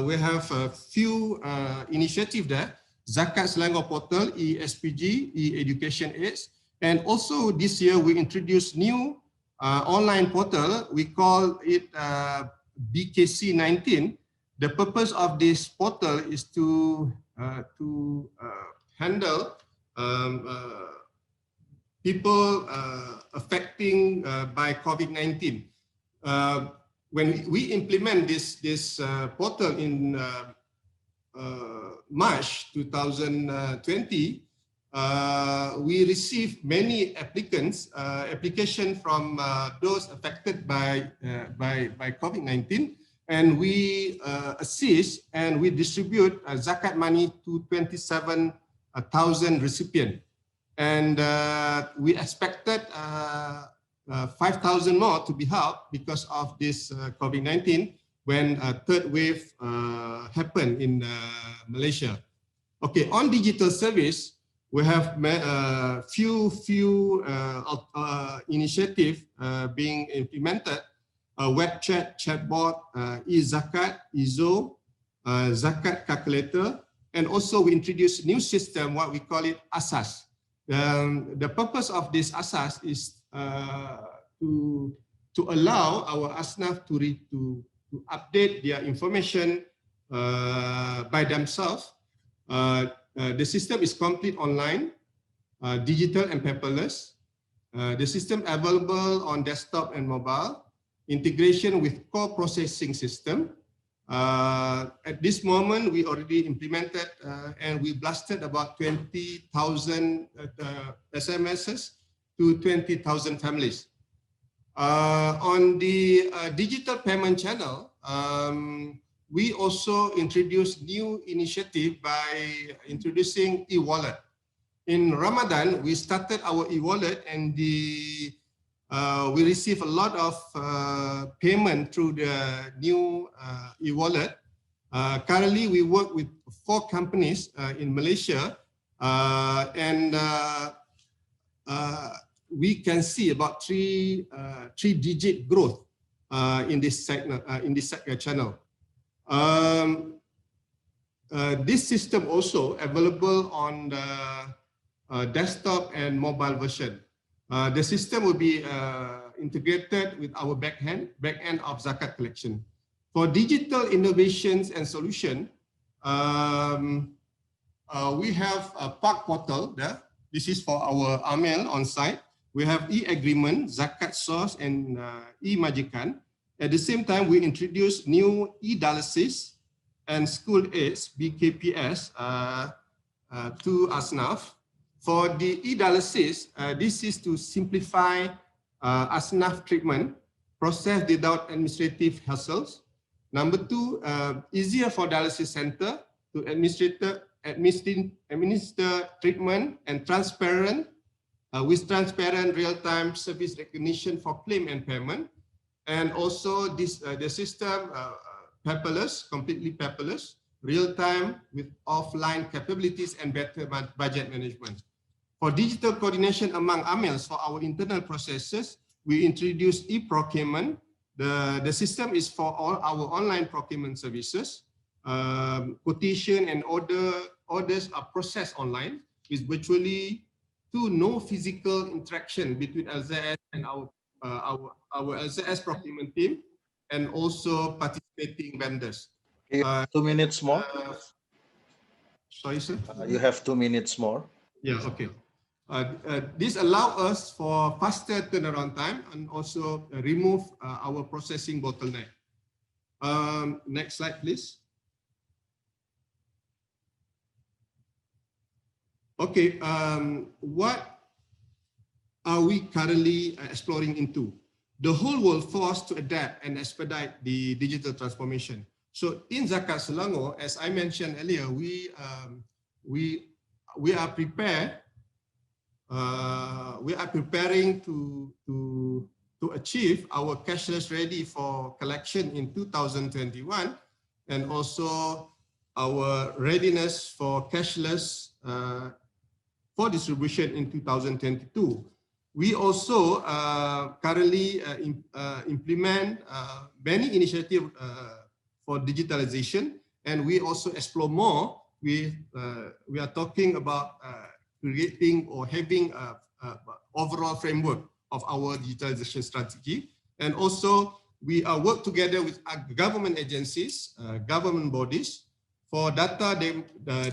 We have a few initiatives there. Zakat Selangor portal, ESPG, e-education aids. And also this year we introduced new online portal. We call it BKC 19. The purpose of this portal is to handle people affecting by COVID-19. When we implement this portal in March 2020, we received many application from those affected by COVID-19, and we assist and we distribute zakat money to 27,000 recipients. And we expected 5,000 more to be helped because of this COVID-19 when a third wave happened in Malaysia. Okay, on digital service, we have few initiatives being implemented. Web chat, chatbot, e-zakat, IZO, zakat calculator, and also we introduced new system, what we call it Asas. The purpose of this Asas is to allow our asnaf to update their information by themselves. The system is complete online, digital and paperless. The system available on desktop and mobile. Integration with core processing system. At this moment, we already implemented and we blasted about 20,000 SMSs to 20,000 families. On the digital payment channel, we also introduced new initiative by introducing e-wallet. In Ramadan, we started our e-wallet and we receive a lot of payment through the new e-wallet. Currently, we work with 4 companies in Malaysia, and we can see about three-digit growth in this segment, in this channel. This system also available on the desktop and mobile version. The system will be integrated with our back end of zakat collection. For digital innovations and solution, we have a park portal there. This is for our AML on site. We have e-agreement, zakat source, and e-majikan. At the same time, we introduce new e-dialysis and school aids, BKPS, to Asnaf. For the e-dialysis, this is to simplify Asnaf treatment, process without administrative hassles. Number 2, easier for dialysis center to administer treatment and transparent, with transparent real-time service recognition for claim and payment. And also this the system paperless, completely paperless, real-time with offline capabilities and better budget management. For digital coordination among AMLs for our internal processes, we introduced e-procurement, The system is for all our online procurement services. Quotation and orders are processed online with virtually no physical interaction between LZS and our LZS procurement team and also participating vendors. 2 minutes more. Sorry, sir. You have 2 minutes more. Yeah. Okay. This allows us for faster turnaround time and also remove our processing bottleneck. Next slide, please. Okay, what are we currently exploring into? The whole world forced to adapt and expedite the digital transformation. So in Zakat Selangor, as I mentioned earlier, we are prepared. We are preparing to achieve our cashless ready for collection in 2021, and also our readiness for cashless for distribution in 2022. We also currently implement many initiatives for digitalization, and we also explore more. We are talking about creating or having a overall framework of our digitalization strategy, and also we are work together with government agencies, government bodies for data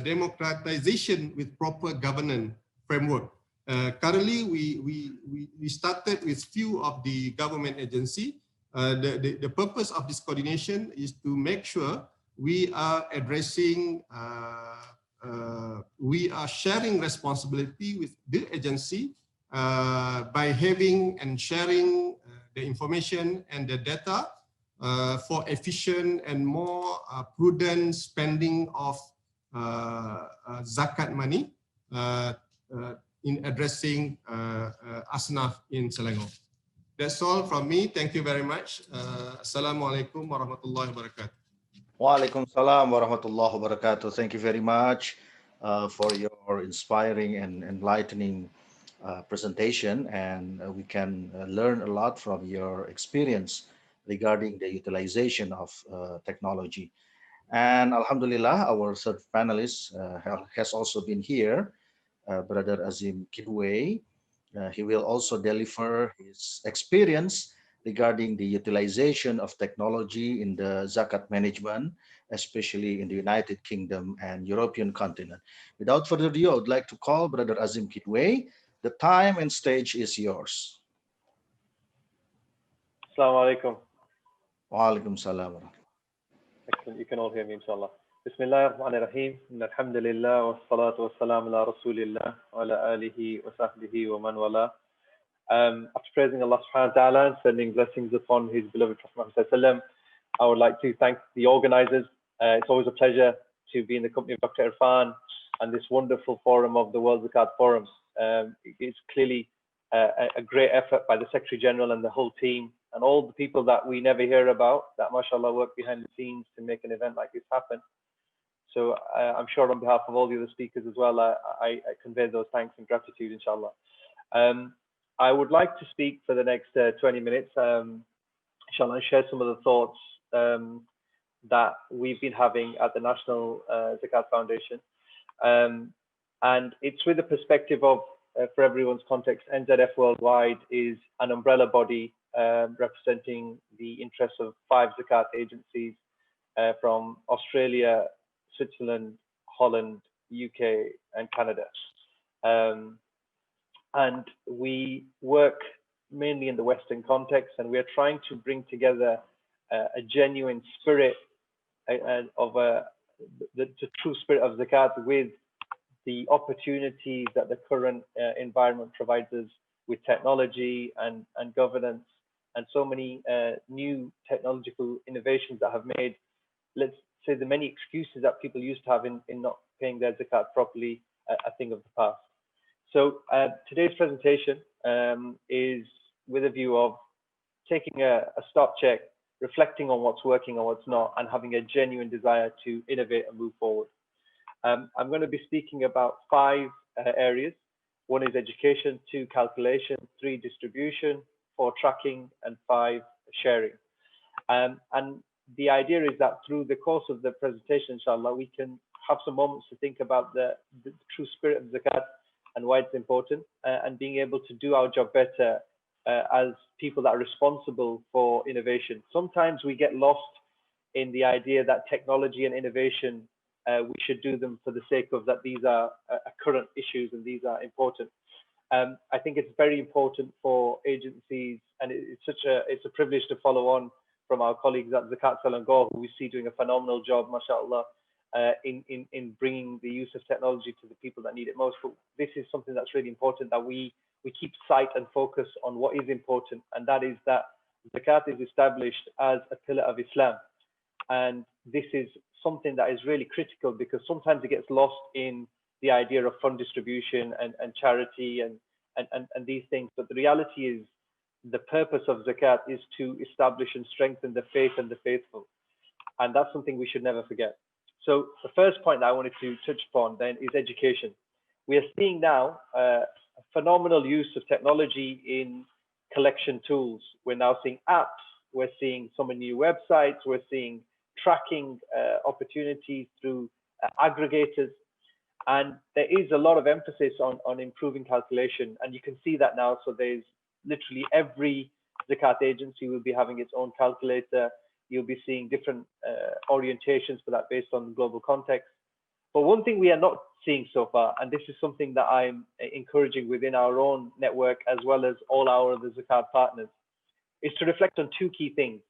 democratization with proper governance framework. Currently, we started with few of the government agency. The purpose of this coordination is to make sure we are addressing, we are sharing responsibility with the agency by having and sharing the information and the data for efficient and more prudent spending of zakat money in addressing asnaf in Selangor. That's all from me. Thank you very much. Assalamualaikum warahmatullahi wabarakatuh. Waalaikum salam warahmatullahi wabarakatuh. Thank you very much for your inspiring and enlightening presentation, and we can learn a lot from your experience regarding the utilization of technology. And Alhamdulillah, our third panelist has also been here, Brother Azim Kidway. He will also deliver his experience regarding the utilization of technology in the zakat management, especially in the United Kingdom and European continent. Without further ado, I would like to call Brother Azim Kidway. The time and stage is yours. Assalamu alaikum. Wa alaikum salam. Excellent. You can all hear me, inshallah. Bismillah ar-Rahman ar-Rahim. Alhamdulillah wa salatu wa salam ala Rasulillah wa ala alihi wa sahbihi wa man wala. After praising Allah subhanahu wa ta'ala and sending blessings upon his beloved Prophet Muhammad, I would like to thank the organizers. It's always a pleasure to be in the company of Dr. Irfan and this wonderful forum of the World Zakat Forum. It's clearly a great effort by the Secretary General and the whole team and all the people that we never hear about that, mashallah, work behind the scenes to make an event like this happen. So I'm sure on behalf of all the other speakers as well, I convey those thanks and gratitude, inshallah. I would like to speak for the next 20 minutes, inshallah, and share some of the thoughts that we've been having at the National Zakat Foundation. And it's with the perspective of, for everyone's context, NZF Worldwide is an umbrella body representing the interests of 5 Zakat agencies from Australia, Switzerland, Holland, UK, and Canada. And we work mainly in the Western context, and we're trying to bring together a genuine spirit of the true spirit of Zakat with the opportunities that the current environment provides us with technology and governance, and so many new technological innovations that have made, let's say, the many excuses that people used to have in not paying their Zakat properly a thing of the past. So today's presentation is with a view of taking a stop check, reflecting on what's working and what's not, and having a genuine desire to innovate and move forward. I'm going to be speaking about 5 areas. 1 is education, 2 calculation, 3 distribution, 4 tracking, and 5 sharing. And the idea is that through the course of the presentation, inshallah, we can have some moments to think about the true spirit of zakat and why it's important, and being able to do our job better as people that are responsible for innovation. Sometimes we get lost in the idea that technology and innovation, we should do them for the sake of that these are current issues and these are important. I think it's very important for agencies, and it's a privilege to follow on from our colleagues at Zakat Selangor, who we see doing a phenomenal job, mashallah, in bringing the use of technology to the people that need it most. But this is something that's really important, that we keep sight and focus on what is important, and that is that zakat is established as a pillar of Islam. And this is something that is really critical, because sometimes it gets lost in the idea of fund distribution and charity and these things. But the reality is, the purpose of zakat is to establish and strengthen the faith and the faithful. And that's something we should never forget. So the first point that I wanted to touch upon then is education. We are seeing now a phenomenal use of technology in collection tools. We're now seeing apps, we're seeing some new websites, we're seeing tracking opportunities through aggregators. And there is a lot of emphasis on improving calculation. And you can see that now. So there's literally every zakat agency will be having its own calculator. You'll be seeing different orientations for that based on global context. But one thing we are not seeing so far, and this is something that I'm encouraging within our own network as well as all our other zakat partners, is to reflect on two key things.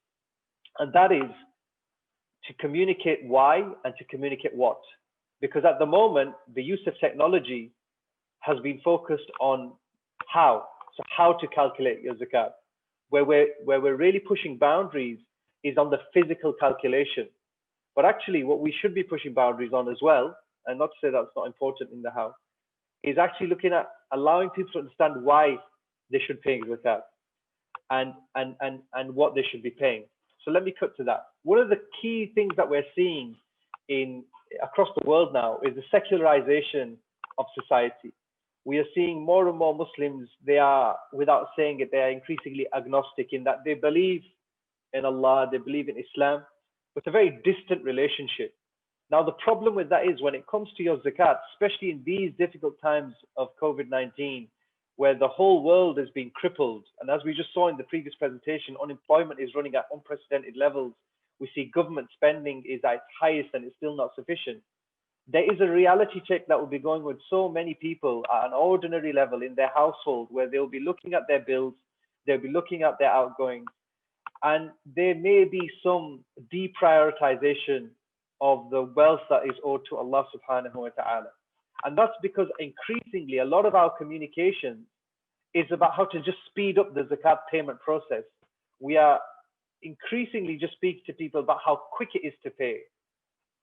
And that is to communicate why and to communicate what. Because at the moment, the use of technology has been focused on how. So how to calculate your zakat. Where we're really pushing boundaries is on the physical calculation. But actually what we should be pushing boundaries on as well, and not to say that's not important in the how, is actually looking at allowing people to understand why they should pay zakat and what they should be paying. So let me cut to that. One of the key things that we're seeing across the world now is the secularization of society. We are seeing more and more Muslims, they are, without saying it, they are increasingly agnostic in that they believe in Allah, they believe in Islam, but it's a very distant relationship. Now, the problem with that is when it comes to your zakat, especially in these difficult times of COVID-19, where the whole world is being crippled. And as we just saw in the previous presentation, unemployment is running at unprecedented levels. We see government spending is at its highest and it's still not sufficient. There is a reality check that will be going with so many people at an ordinary level in their household, where they'll be looking at their bills, they'll be looking at their outgoings, and there may be some deprioritization of the wealth that is owed to Allah subhanahu wa ta'ala. And that's because increasingly a lot of our communication is about how to just speed up the zakat payment process. We are increasingly just speaking to people about how quick it is to pay,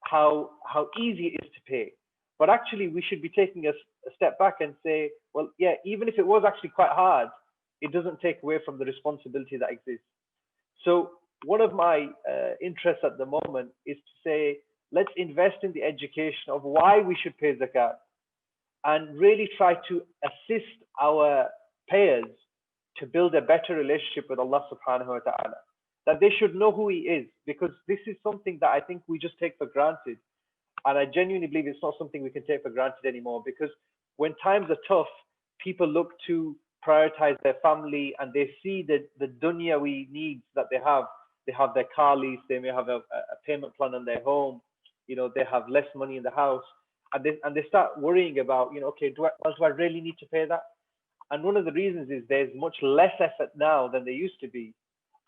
how easy it is to pay. But actually we should be taking a step back and say, well, yeah, even if it was actually quite hard, it doesn't take away from the responsibility that exists. So one of my interests at the moment is to say, let's invest in the education of why we should pay zakat and really try to assist our payers to build a better relationship with Allah subhanahu wa ta'ala. That they should know who He is, because this is something that I think we just take for granted. And I genuinely believe it's not something we can take for granted anymore, because when times are tough, people look to prioritize their family and they see the dunyawi needs that they have. They have their car lease, they may have a payment plan on their home, you know, they have less money in the house, and they start worrying about, you know, okay, do I really need to pay that? And one of the reasons is there's much less effort now than there used to be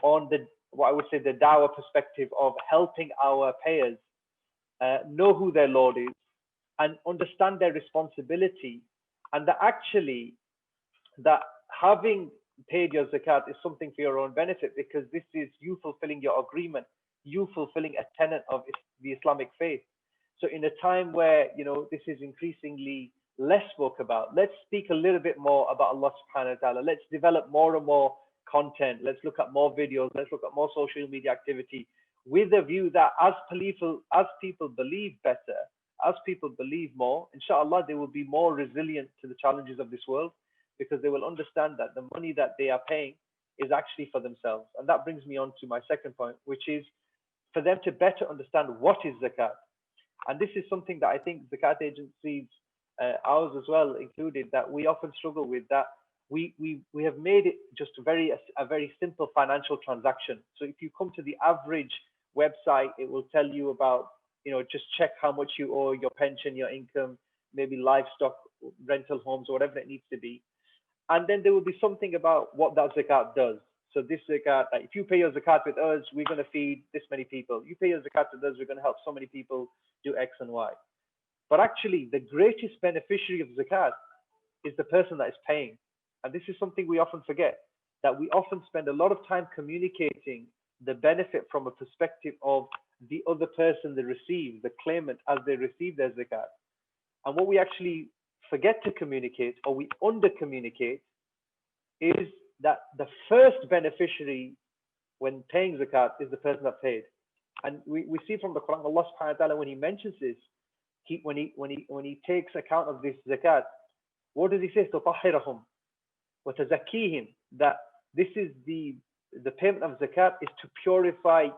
on what I would say the dawah perspective of helping our payers know who their Lord is and understand their responsibility, and that actually that having paid your zakat is something for your own benefit, because this is you fulfilling your agreement, you fulfilling a tenet of the Islamic faith. So in a time where, you know, this is increasingly less spoke about, let's speak a little bit more about Allah subhanahu wa ta'ala. Let's develop more and more content. Let's look at more videos. Let's look at more social media activity, with a view that as people believe better, as people believe more, inshallah, they will be more resilient to the challenges of this world, because they will understand that the money that they are paying is actually for themselves. And that brings me on to my second point, which is for them to better understand what is zakat. And this is something that I think zakat agencies, ours as well included, that we often struggle with, that we have made it just a very simple financial transaction. So if you come to the average website, it will tell you about, just check how much you owe, your pension, your income, maybe livestock, rental homes, or whatever it needs to be. And then there will be something about what that zakat does. So this zakat, if you pay your zakat with us, we're going to feed this many people. You pay your zakat with us, we're going to help so many people do X and Y. But actually, the greatest beneficiary of zakat is the person that is paying. And this is something we often forget, that we often spend a lot of time communicating the benefit from a perspective of the other person they receive, the claimant, as they receive their zakat. And what we actually forget to communicate, or we under communicate, is that the first beneficiary when paying zakat is the person that paid. And we see from the Quran, Allah subhanahu wa ta'ala, when he mentions this, when he takes account of this zakat, what does he say? تُطَهِّرَهُمْ وَتَزَكِّيهِمْ, that this is the payment of zakat is to purify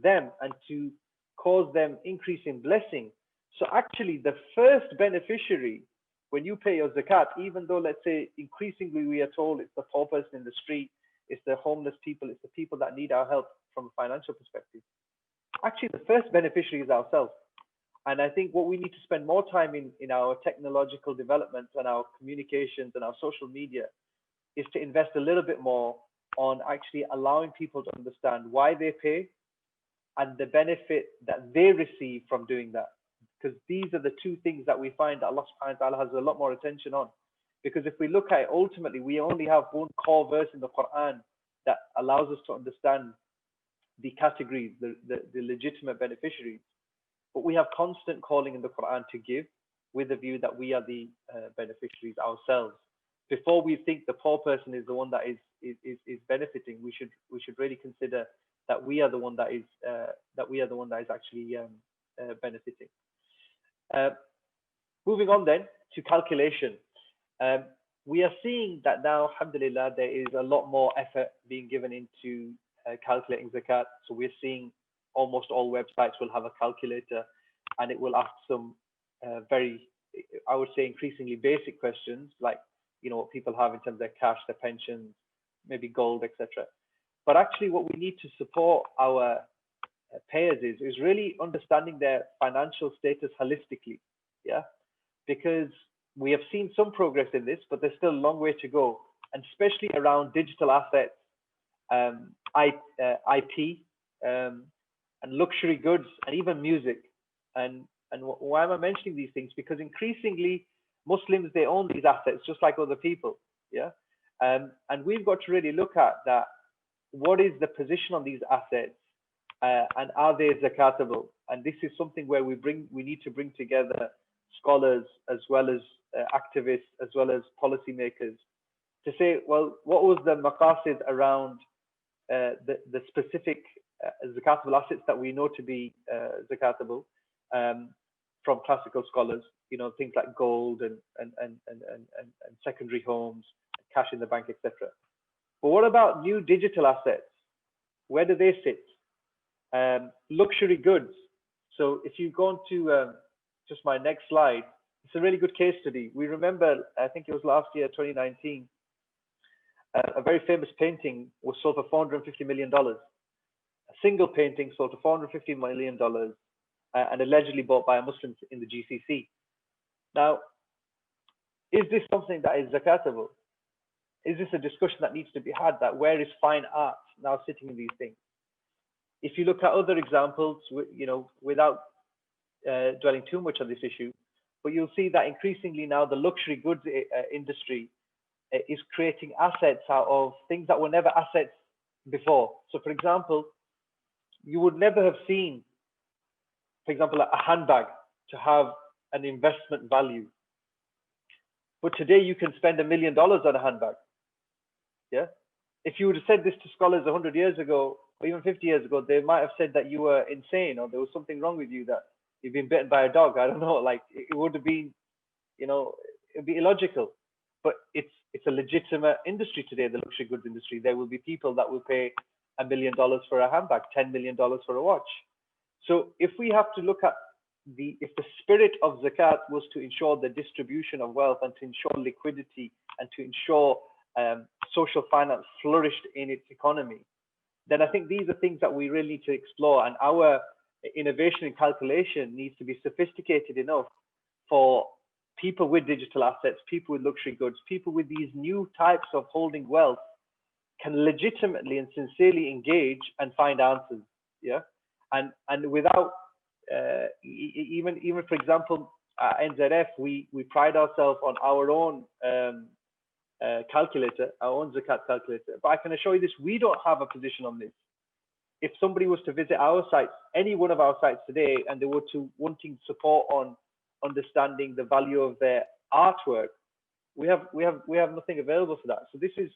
them and to cause them increase in blessing. So actually the first beneficiary when you pay your zakat, even though, let's say, increasingly we are told it's the poor person in the street, it's the homeless people, it's the people that need our help from a financial perspective, actually the first beneficiary is ourselves. And I think what we need to spend more time in our technological developments and our communications and our social media is to invest a little bit more on actually allowing people to understand why they pay and the benefit that they receive from doing that. Because these are the two things that we find that Allah subhanahu wa ta'ala has a lot more attention on. Because if we look at it, ultimately, we only have one core verse in the Quran that allows us to understand the categories, the legitimate beneficiaries. But we have constant calling in the Quran to give with the view that we are the beneficiaries ourselves. Before we think the poor person is the one that is benefiting, we should really consider that we are the one that is actually benefiting. Moving on then to calculation. We are seeing that now, alhamdulillah, there is a lot more effort being given into calculating zakat. So we're seeing almost all websites will have a calculator, and it will ask some very, I would say, increasingly basic questions, like, what people have in terms of their cash, their pensions, maybe gold, etc. But actually what we need to support our payers is really understanding their financial status holistically, because we have seen some progress in this, but there's still a long way to go, and especially around digital assets, IP, and luxury goods, and even music. And why am I mentioning these things? Because increasingly Muslims, they own these assets just like other people, and we've got to really look at that. What is the position on these assets? And are they zakatable? And this is something where we need to bring together scholars as well as activists as well as policymakers to say, well, what was the maqasid around the specific zakatable assets that we know to be zakatable from classical scholars, things like gold and secondary homes, cash in the bank, etc. But what about new digital assets? Where do they sit? Luxury goods. So if you go on to just my next slide, it's a really good case study. We remember, I think it was last year, 2019, a very famous painting was sold for $450 million. A single painting sold for $450 million and allegedly bought by a Muslim in the GCC. Now, is this something that is zakatable? Is this a discussion that needs to be had, that where is fine art now sitting in these things? If you look at other examples, without dwelling too much on this issue, but you'll see that increasingly now the luxury goods industry is creating assets out of things that were never assets before. So for example, you would never have seen, for example, a handbag to have an investment value. But today you can spend $1 million on a handbag. If you would have said this to scholars 100 years ago, or even 50 years ago, they might have said that you were insane, or there was something wrong with you, that you've been bitten by a dog. I don't know, like it would have been, it'd be illogical. but it's a legitimate industry today, the luxury goods industry. There will be people that will pay $1 million for a handbag, $10 million for a watch. So if we have to look at if the spirit of zakat was to ensure the distribution of wealth and to ensure liquidity and to ensure social finance flourished in its economy, then I think these are things that we really need to explore, and our innovation and calculation needs to be sophisticated enough for people with digital assets, people with luxury goods, people with these new types of holding wealth can legitimately and sincerely engage and find answers. Yeah, and without even for example, at NZF, we pride ourselves on our own calculator, our own zakat calculator. But I can assure you this: we don't have a position on this. If somebody was to visit our sites, any one of our sites today, and they were to wanting support on understanding the value of their artwork, we have nothing available for that. So this is,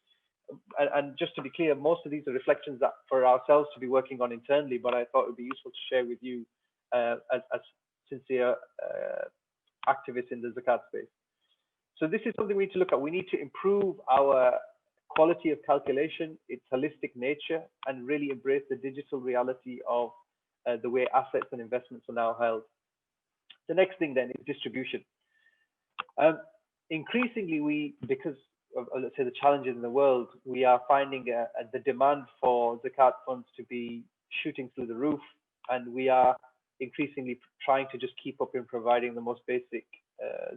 and just to be clear, most of these are reflections that for ourselves to be working on internally, but I thought it would be useful to share with you as sincere activists in the zakat space. So this is something we need to look at. We need to improve our quality of calculation, its holistic nature, and really embrace the digital reality of the way assets and investments are now held. The next thing then is distribution. Increasingly, because of, let's say, the challenges in the world, we are finding the demand for zakat funds to be shooting through the roof, and we are increasingly trying to just keep up in providing the most basic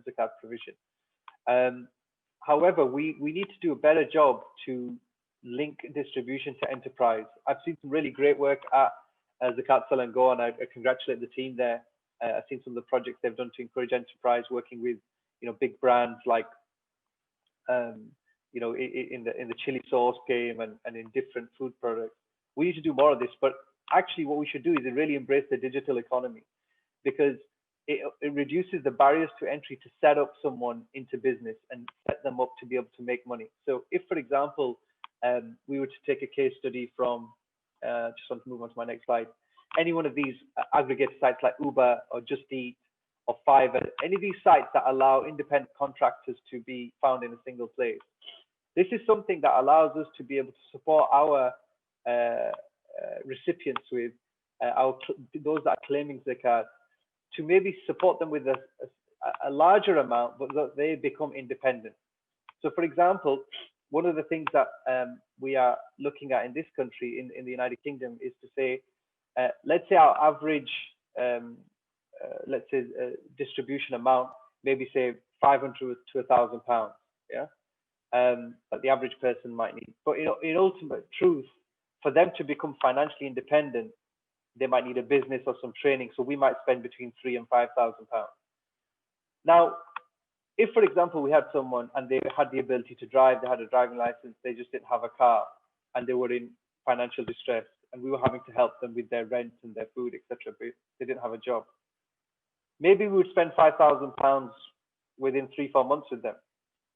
zakat provision. However, we need to do a better job to link distribution to enterprise. I've seen some really great work at Zakat Sell and Go, and I congratulate the team there. I've seen some of the projects they've done to encourage enterprise, working with big brands like in the chili sauce game and in different food products. We need to do more of this, but actually what we should do is really embrace the digital economy, because it reduces the barriers to entry to set up someone into business and set them up to be able to make money. So if, for example, we were to take a case study from, just want to move on to my next slide, any one of these aggregate sites like Uber or Just Eat or Fiverr, any of these sites that allow independent contractors to be found in a single place. This is something that allows us to be able to support our recipients with those that are claiming zakat, to maybe support them with a larger amount, but that they become independent. So, for example, one of the things that we are looking at in this country, in the United Kingdom, is to say, let's say our average, distribution amount, maybe say 500 to £1,000, yeah, that the average person might need. But in ultimate truth, for them to become financially independent, they might need a business or some training. So we might spend between £3,000 and £5,000. Now, if, for example, we had someone and they had the ability to drive, they had a driving license, they just didn't have a car, and they were in financial distress, and we were having to help them with their rent and their food, etc., but they didn't have a job. Maybe we would spend £5,000 within 3-4 months with them.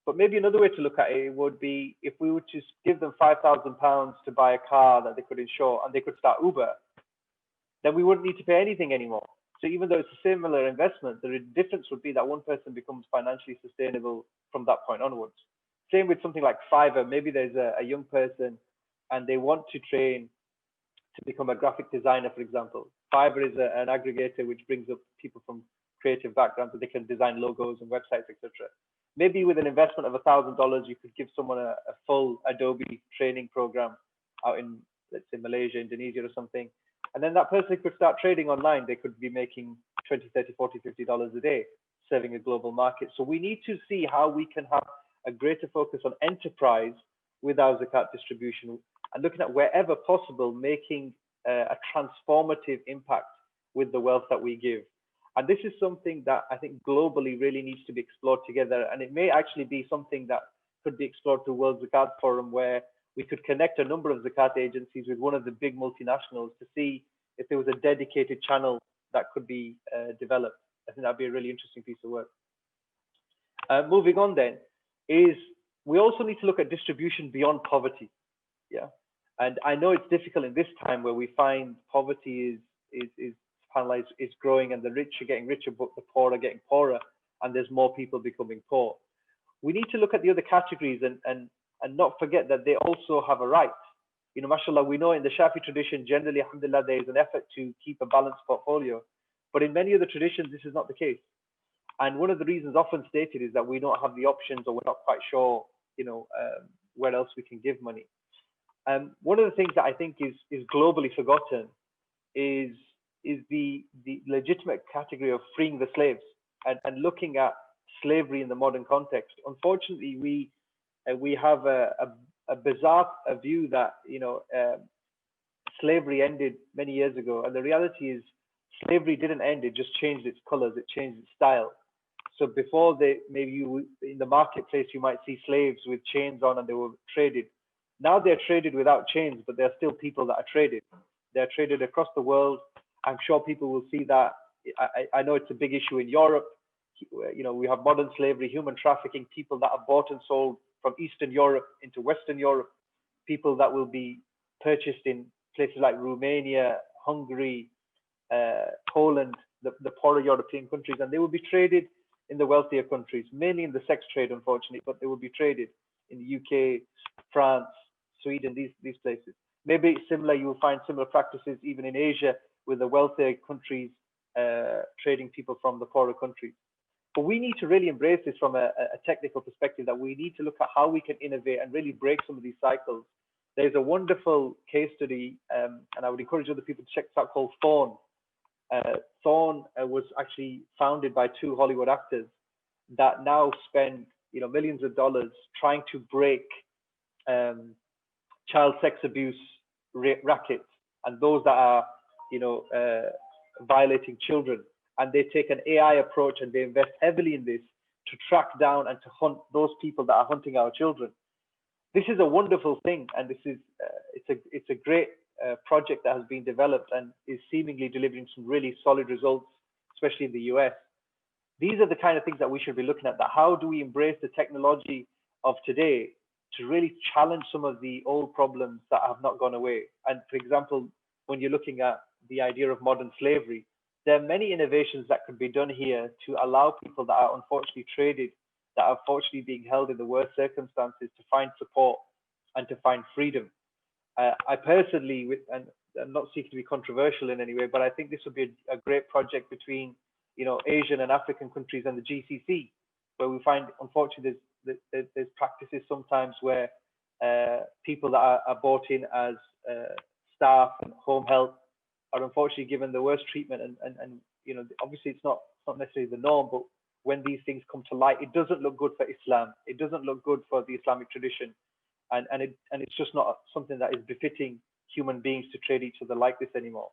But maybe another way to look at it would be if we would just give them £5,000 to buy a car that they could insure and they could start Uber, then we wouldn't need to pay anything anymore. So even though it's a similar investment, the difference would be that one person becomes financially sustainable from that point onwards. Same with something like Fiverr. Maybe there's a young person and they want to train to become a graphic designer, for example. Fiverr is an aggregator which brings up people from creative backgrounds so they can design logos and websites, etc. Maybe with an investment of $1,000, you could give someone a full Adobe training program out in, let's say, Malaysia, Indonesia or something. And then that person could start trading online. They could be making $20, $30, $40, $50 a day, serving a global market. So we need to see how we can have a greater focus on enterprise with our zakat distribution, and looking at wherever possible, making a transformative impact with the wealth that we give. And this is something that I think globally really needs to be explored together. And it may actually be something that could be explored through World Zakat Forum, where we could connect a number of zakat agencies with one of the big multinationals to see if there was a dedicated channel that could be developed. I think that'd be a really interesting piece of work. Moving on then, is we also need to look at distribution beyond poverty. Yeah, and I know it's difficult in this time where we find poverty is growing and the rich are getting richer, but the poor are getting poorer, and there's more people becoming poor. we need to look at the other categories and not forget that they also have a right. You know, mashallah, we know in the Shafi tradition, generally, alhamdulillah, there is an effort to keep a balanced portfolio. But in many other traditions, this is not the case. And one of the reasons often stated is that we don't have the options, or we're not quite sure, you know, where else we can give money. One of the things that I think is globally forgotten is the legitimate category of freeing the slaves and looking at slavery in the modern context. Unfortunately, we have a bizarre view that, you know, slavery ended many years ago, and the reality is slavery didn't end, it just changed its colors, it changed its style. So before, in the marketplace you might see slaves with chains on and they were traded. Now they're traded without chains, but there are still people that are traded. They're traded across the world. I'm sure people will see that. I know it's a big issue in Europe. You know, we have modern slavery, human trafficking, people that are bought and sold from Eastern Europe into Western Europe, people that will be purchased in places like Romania, Hungary, Poland, the poorer European countries, and they will be traded in the wealthier countries, mainly in the sex trade, unfortunately, but they will be traded in the UK, France, Sweden, these places. Maybe it's similar, you will find similar practices even in Asia, with the wealthier countries trading people from the poorer countries. But we need to really embrace this from a technical perspective, that we need to look at how we can innovate and really break some of these cycles. There's a wonderful case study, and I would encourage other people to check this out, called Thorn. Thorn was actually founded by two Hollywood actors that now spend, you know, millions of dollars trying to break child sex abuse rackets and those that are, you know, violating children. And they take an AI approach and they invest heavily in this to track down and to hunt those people that are hunting our children. This is a wonderful thing, and this is it's a great project that has been developed and is seemingly delivering some really solid results, especially in the US. These are the kind of things that we should be looking at. That how do we embrace the technology of today to really challenge some of the old problems that have not gone away? And for example, when you're looking at the idea of modern slavery, there are many innovations that could be done here to allow people that are unfortunately traded, that are unfortunately being held in the worst circumstances, to find support and to find freedom. I personally, and I'm not seeking to be controversial in any way, but I think this would be a great project between, you know, Asian and African countries and the GCC, where we find, unfortunately, there's practices sometimes where people that are brought in as staff and home help are unfortunately given the worst treatment, and you know, obviously it's not necessarily the norm, but when these things come to light, it doesn't look good for Islam. It doesn't look good for the Islamic tradition, and it's just not something that is befitting human beings to trade each other like this anymore.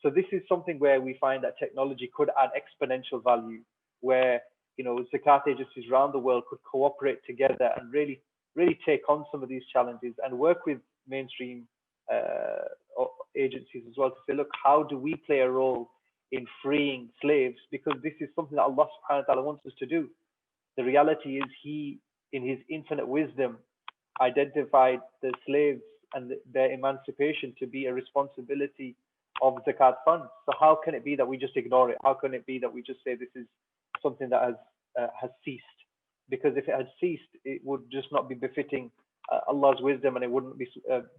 So this is something where we find that technology could add exponential value, where, you know, Zakat agencies around the world could cooperate together and really take on some of these challenges and work with mainstream agencies as well to say, look, how do we play a role in freeing slaves? Because this is something that Allah subhanahu wa ta'ala wants us to do. The reality is, He, in His infinite wisdom, identified the slaves and their emancipation to be a responsibility of Zakat funds. So how can it be that we just ignore it? How can it be that we just say this is something that has ceased? Because if it had ceased, it would just not be befitting Allah's wisdom, and it wouldn't be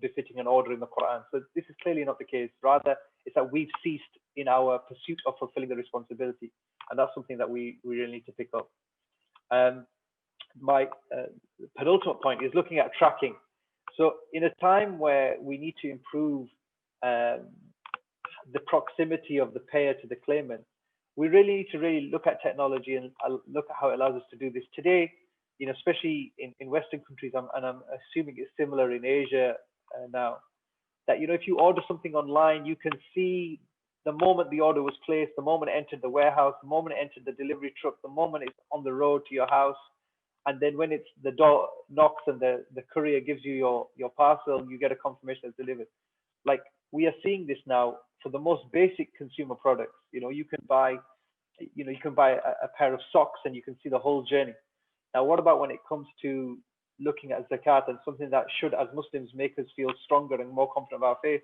befitting an order in the Quran. So this is clearly not the case. Rather, it's that we've ceased in our pursuit of fulfilling the responsibility, and that's something that we really need to pick up. My penultimate point is looking at tracking. So in a time where we need to improve the proximity of the payer to the claimant, we really need to look at technology and look at how it allows us to do this today. You know, especially in Western countries, and I'm assuming it's similar in Asia now, that, you know, if you order something online, you can see the moment the order was placed, the moment it entered the warehouse, the moment it entered the delivery truck, the moment it's on the road to your house, and then when it's the door knocks and the courier gives you your parcel, you get a confirmation it's delivered. Like, we are seeing this now for the most basic consumer products. You know, you can buy a pair of socks and you can see the whole journey. Now, what about when it comes to looking at Zakat, and something that should, as Muslims, make us feel stronger and more confident of our faith,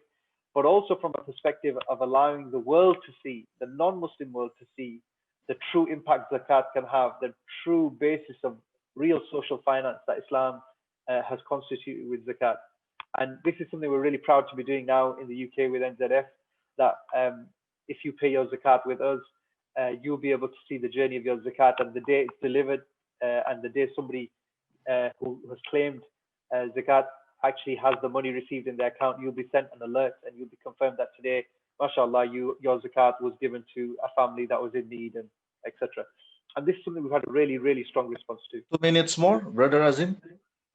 but also from a perspective of allowing the world to see, the non-Muslim world to see, the true impact Zakat can have, the true basis of real social finance that Islam has constituted with zakat. And this is something we're really proud to be doing now in the UK with NZF, that if you pay your zakat with us, you'll be able to see the journey of your zakat, and the day it's delivered and the day somebody who has claimed zakat actually has the money received in their account, you'll be sent an alert and you'll be confirmed that today, mashallah, your zakat was given to a family that was in need, and etc. And this is something we've had a really, really strong response to. 2 minutes more, Brother Azim.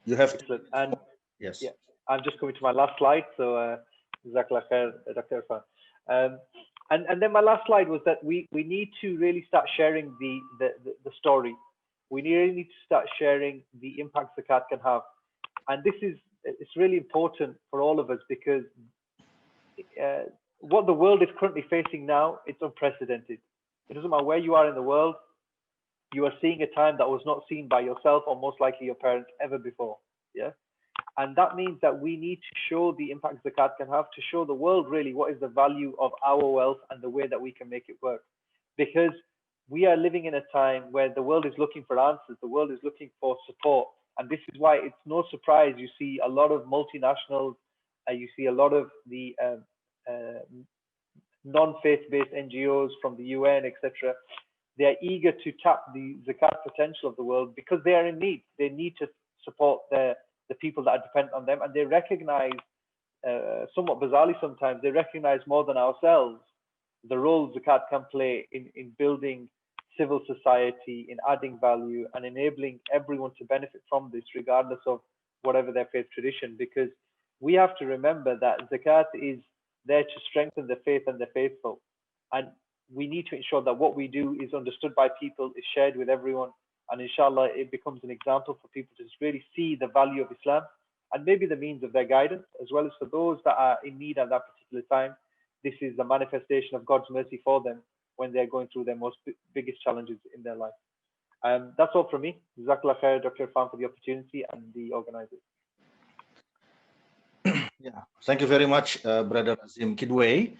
You have Excellent. And yes. yeah, I'm just coming to my last slide. So, Jazakallah khair, Dr. Irfan. And then my last slide was that we need to really start sharing the story. We really need to start sharing the impact zakat can have. And it's really important for all of us, because what the world is currently facing now, it's unprecedented. It doesn't matter where you are in the world, you are seeing a time that was not seen by yourself or most likely your parents ever before. Yeah. And that means that we need to show the impact zakat can have, to show the world really what is the value of our wealth and the way that we can make it work. Because we are living in a time where the world is looking for answers, the world is looking for support. And this is why it's no surprise you see a lot of multinationals, you see a lot of the non-faith-based NGOs from the UN, etc. They are eager to tap the zakat potential of the world because they are in need. They need to support the people that are dependent on them, and they recognize, somewhat bizarrely sometimes, they recognize more than ourselves the role zakat can play in building civil society, in adding value, and enabling everyone to benefit from this, regardless of whatever their faith tradition. Because we have to remember that zakat is there to strengthen the faith and the faithful. And we need to ensure that what we do is understood by people, is shared with everyone, and inshallah it becomes an example for people to really see the value of Islam and maybe the means of their guidance, as well as for those that are in need at that particular time. This is the manifestation of God's mercy for them when they're going through their biggest challenges in their life. That's all from me. Jazakallah khair, Dr. Irfan, for the opportunity, and the organizers. Yeah, thank you very much, Brother Azim Kidway.